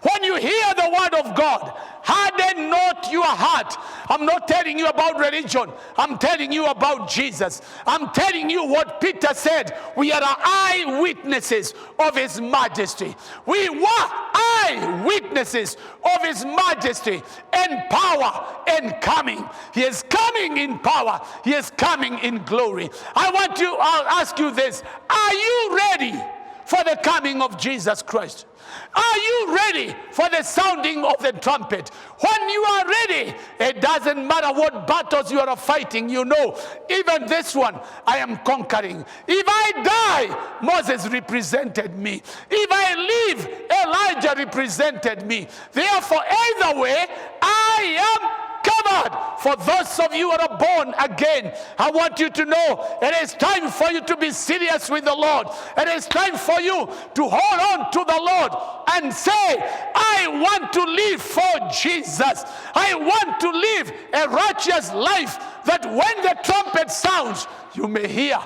[SPEAKER 3] When you hear the word of God, harden not your heart. I'm not telling you about religion. I'm telling you about Jesus. I'm telling you what Peter said. We are eyewitnesses of his majesty. We were eyewitnesses of his majesty and power and coming. He is coming in power. He is coming in glory. I'll ask you this. Are you ready for the coming of Jesus Christ? Are you ready for the sounding of the trumpet? When you are ready, it doesn't matter what battles you are fighting. You know, even this one, I am conquering. If I die, Moses represented me. If I live, Elijah represented me. Therefore, either way, I am covered. For those of you who are born again, I want you to know it is time for you to be serious with the Lord. It is time for you to hold on to the Lord and say, I want to live for Jesus. I want to live a righteous life, that when the trumpet sounds, you may hear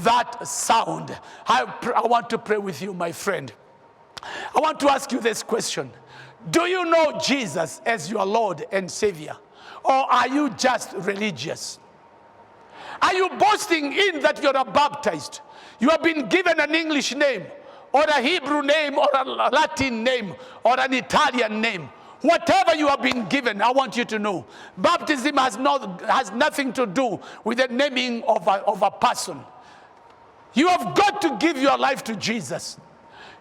[SPEAKER 3] that sound. I want to pray with you, my friend. I want to ask you this question. Do you know Jesus as your Lord and Savior? Or are you just religious? Are you boasting in that you're baptized? You have been given an English name, or a Hebrew name, or a Latin name, or an Italian name. Whatever you have been given, I want you to know, baptism has nothing to do with the naming of a person. You have got to give your life to Jesus.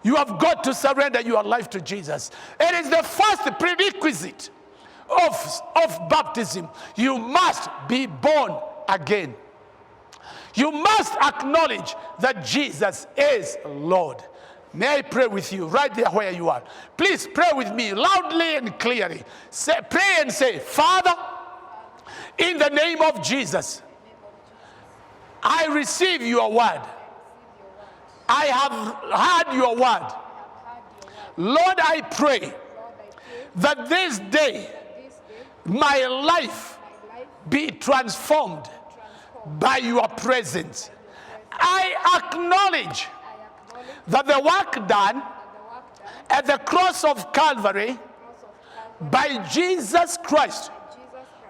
[SPEAKER 3] You have got to surrender your life to Jesus. It is the first prerequisite of baptism. You must be born again. You must acknowledge that Jesus is Lord. May I pray with you right there where you are? Please pray with me loudly and clearly. Pray and say, Father, in the name of Jesus, I receive your word. I have heard your word. Lord, I pray that this day my life be transformed by your presence. I acknowledge that the work done at the cross of Calvary by Jesus Christ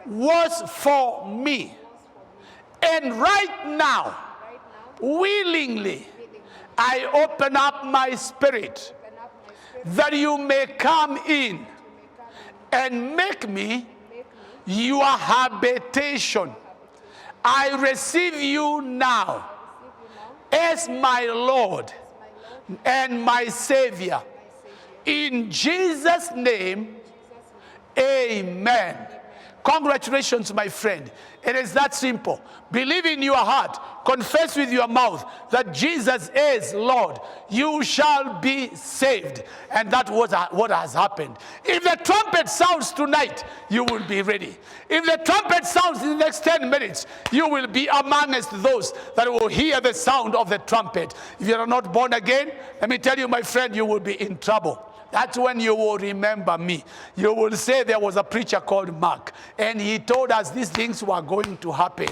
[SPEAKER 3] was for me. And right now, willingly, I open up my spirit that you may come in and make me your habitation. I receive you now as my Lord and my Savior. In Jesus' name, amen. Congratulations, my friend. It is that simple. Believe in your heart, confess with your mouth that Jesus is Lord. You shall be saved. And that was what has happened. If the trumpet sounds tonight, you will be ready. If the trumpet sounds in the next 10 minutes, you will be amongst those that will hear the sound of the trumpet. If you are not born again, let me tell you, my friend, you will be in trouble. That's when you will remember me. You will say there was a preacher called Mark, and he told us these things were going to happen.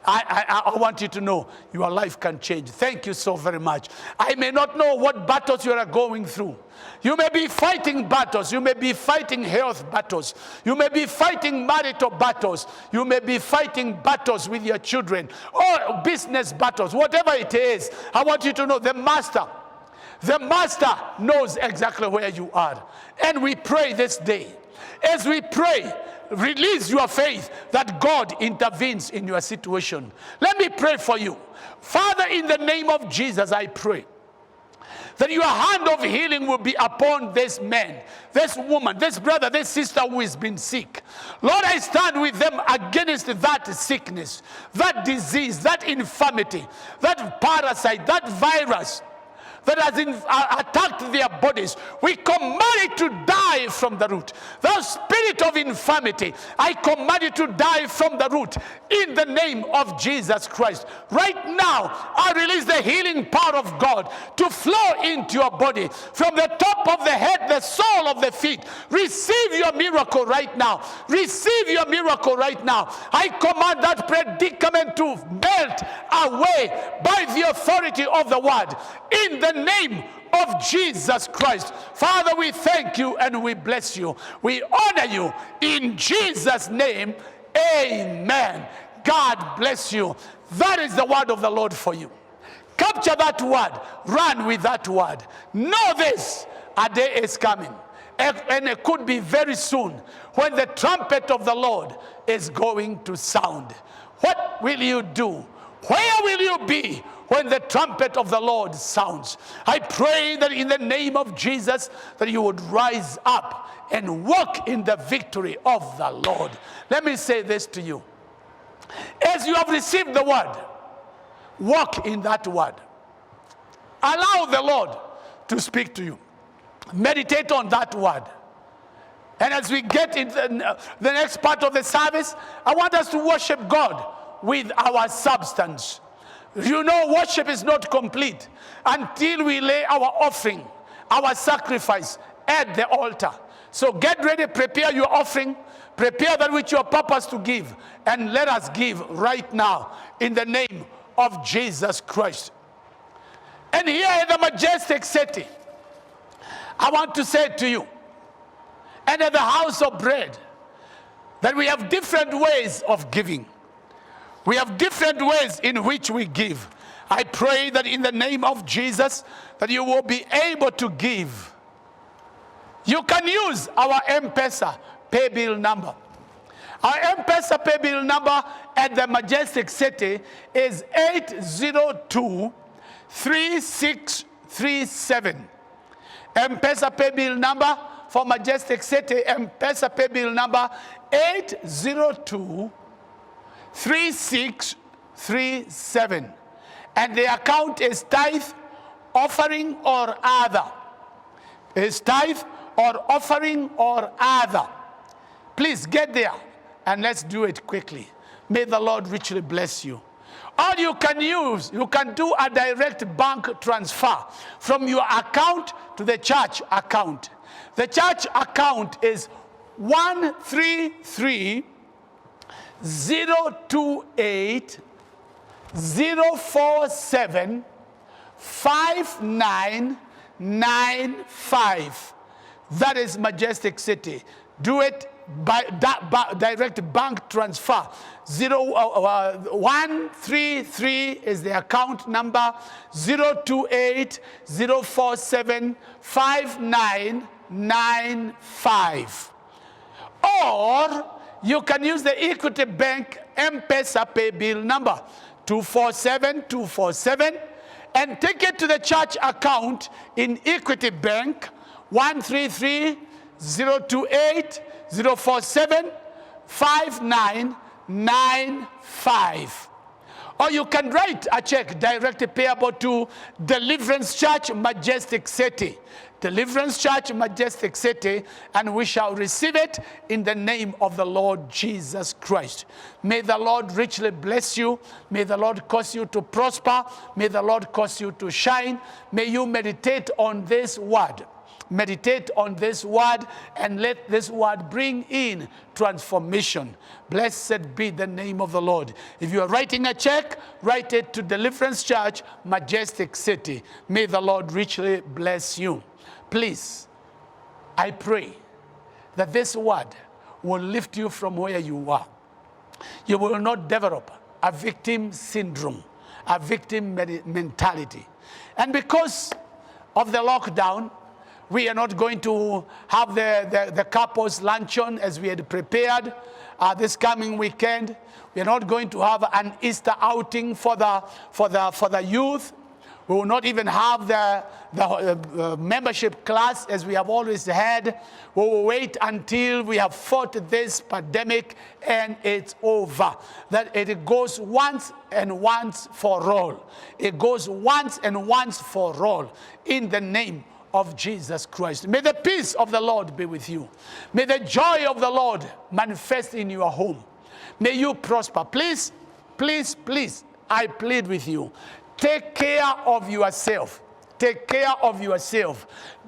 [SPEAKER 3] I want you to know your life can change. Thank you so very much. I may not know what battles you are going through. You may be fighting battles. You may be fighting health battles. You may be fighting marital battles. You may be fighting battles with your children or business battles. Whatever it is, I want you to know the Master knows exactly where you are. And we pray this day, as we pray, release your faith that God intervenes in your situation. Let me pray for you. Father, in the name of Jesus, I pray that your hand of healing will be upon this man, this woman, this brother, this sister who has been sick. Lord, I stand with them against that sickness, that disease, that infirmity, that parasite, that virus that has attacked their bodies. We command it to die from the root. The spirit of infirmity, I command it to die from the root in the name of Jesus Christ. Right now, I release the healing power of God to flow into your body from the top of the head, the sole of the feet. Receive your miracle right now. Receive your miracle right now. I command that predicament to melt away by the authority of the word in the name of Jesus Christ. Father, we thank you and we bless you. We honor you in Jesus' name. Amen. God bless you. That is the word of the Lord for you. Capture that word. Run with that word. Know this, a day is coming, and it could be very soon, when the trumpet of the Lord is going to sound. What will you do? Where will you be when the trumpet of the Lord sounds? I pray that in the name of Jesus, that you would rise up and walk in the victory of the Lord. Let me say this to you. As you have received the word, walk in that word. Allow the Lord to speak to you. Meditate on that word. And as we get into the next part of the service, I want us to worship God with our substance. You know, worship is not complete until we lay our offering, our sacrifice at the altar. So get ready, prepare your offering, prepare that which you are purpose to give, and let us give right now in the name of Jesus Christ. And here in the majestic city, I want to say to you, and at the house of bread, that we have different ways of giving. We have different ways in which we give. I pray that in the name of Jesus, that you will be able to give. You can use our M-Pesa pay bill number. Our M-Pesa pay bill number at the Majestic City is 802-3637. M-Pesa pay bill number for Majestic City, M-Pesa pay bill number 802-3637. And the account is tithe, offering, or other. Is tithe or offering or other. Please get there and let's do it quickly. May the Lord richly bless you. Or you can do a direct bank transfer from your account to the church account. The church account is 133-028-047-5995. That is Majestic City. Do it by direct bank transfer. 133 is the account number. 028-047-5995. Or you can use the Equity Bank M-Pesa pay bill number 247-247, and take it to the church account in Equity Bank, 133-028-047-5995. Or you can write a check directly payable to Deliverance Church, Majestic City. Deliverance Church, Majestic City, and we shall receive it in the name of the Lord Jesus Christ. May the Lord richly bless you. May the Lord cause you to prosper. May the Lord cause you to shine. May you meditate on this word. Meditate on this word and let this word bring in transformation. Blessed be the name of the Lord. If you are writing a check, write it to Deliverance Church, Majestic City. May the Lord richly bless you. Please, I pray that this word will lift you from where you are. You will not develop a victim syndrome, a victim mentality. And because of the lockdown, we are not going to have the couples luncheon as we had prepared this coming weekend. We are not going to have an Easter outing for the youth. We will not even have the membership class as we have always had. We will wait until we have fought this pandemic and it's over. That it goes once and once for all. It goes once and once for all in the name of Jesus Christ. May the peace of the Lord be with you. May the joy of the Lord manifest in your home. May you prosper. Please, please, please, I plead with you. Take care of yourself. Take care of yourself.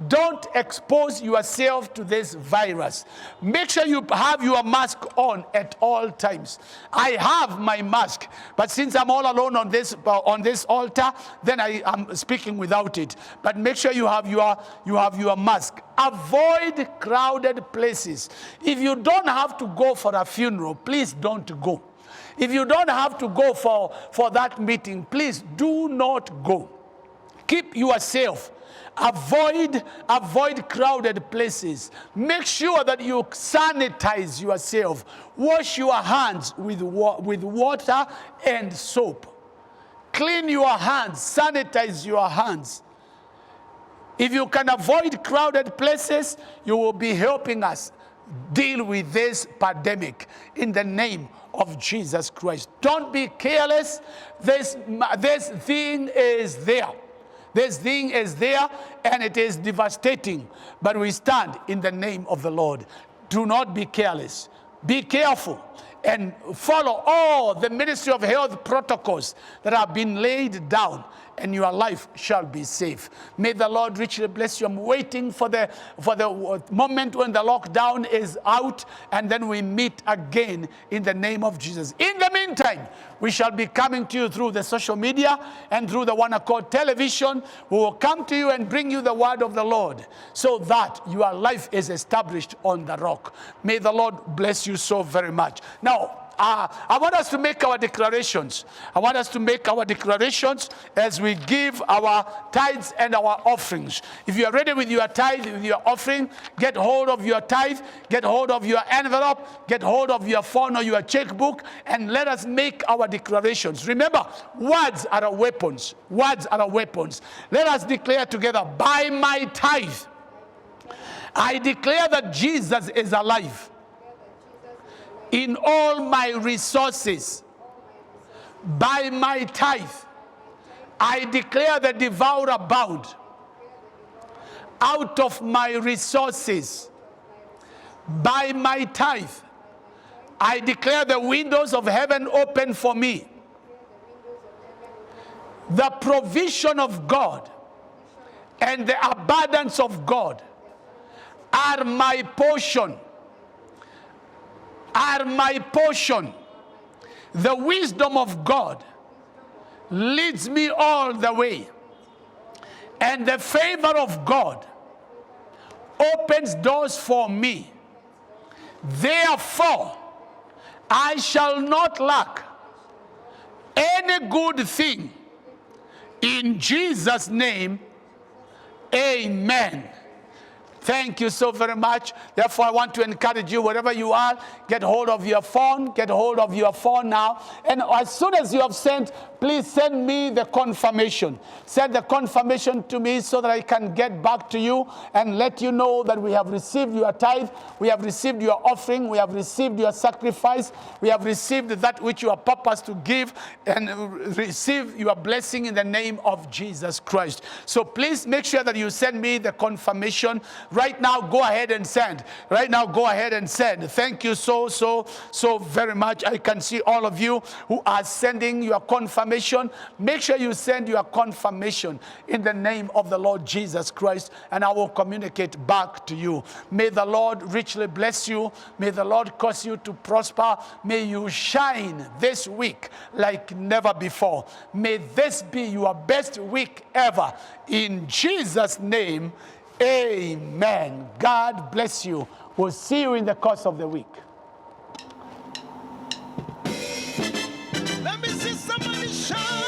[SPEAKER 3] Don't expose yourself to this virus. Make sure you have your mask on at all times. I have my mask, but since I'm all alone on this altar, then I am speaking without it. But make sure you have your mask. Avoid crowded places. If you don't have to go for a funeral, please don't go. If you don't have to go for that meeting, please do not go. Keep yourself. Avoid crowded places. Make sure that you sanitize yourself. Wash your hands with water and soap. Clean your hands. Sanitize your hands. If you can avoid crowded places, you will be helping us deal with this pandemic in the name of Jesus Christ. Don't be careless. This thing is there. This thing is there and it is devastating. But we stand in the name of the Lord. Do not be careless. Be careful and follow all the Ministry of Health protocols that have been laid down, and your life shall be safe. May the Lord richly bless you. I'm waiting for the moment when the lockdown is out, and then we meet again in the name of Jesus. In the meantime, we shall be coming to you through the social media and through the One Accord television. We will come to you and bring you the word of the Lord so that your life is established on the rock. May the Lord bless you so very much. Now, I want us to make our declarations. I want us to make our declarations as we give our tithes and our offerings. If you are ready with your tithe, with your offering, get hold of your tithe, get hold of your envelope, get hold of your phone or your checkbook, and let us make our declarations. Remember, words are weapons. Words are weapons. Let us declare together, by my tithe, I declare that Jesus is alive. In all my resources, by my tithe, I declare the devourer bound. Out of my resources, by my tithe, I declare the windows of heaven open for me. The provision of God and the abundance of God are my portion. Are my portion. The wisdom of God leads me all the way, and the favor of God opens doors for me. Therefore, I shall not lack any good thing. In Jesus' name, amen. Thank you so very much. Therefore, I want to encourage you, wherever you are, get hold of your phone. Get hold of your phone now. And as soon as you have sent, please send me the confirmation. Send the confirmation to me so that I can get back to you and let you know that we have received your tithe, we have received your offering, we have received your sacrifice, we have received that which you are purposed to give, and receive your blessing in the name of Jesus Christ. So please make sure that you send me the confirmation. Right now, go ahead and send. Right now, go ahead and send. Thank you so very much. I can see all of you who are sending your confirmation. Make sure you send your confirmation in the name of the Lord Jesus Christ, and I will communicate back to you. May the Lord richly bless you. May the Lord cause you to prosper. May you shine this week like never before. May this be your best week ever. In Jesus' name, amen. God bless you. We'll see you in the course of the week.
[SPEAKER 2] Let me see somebody shine.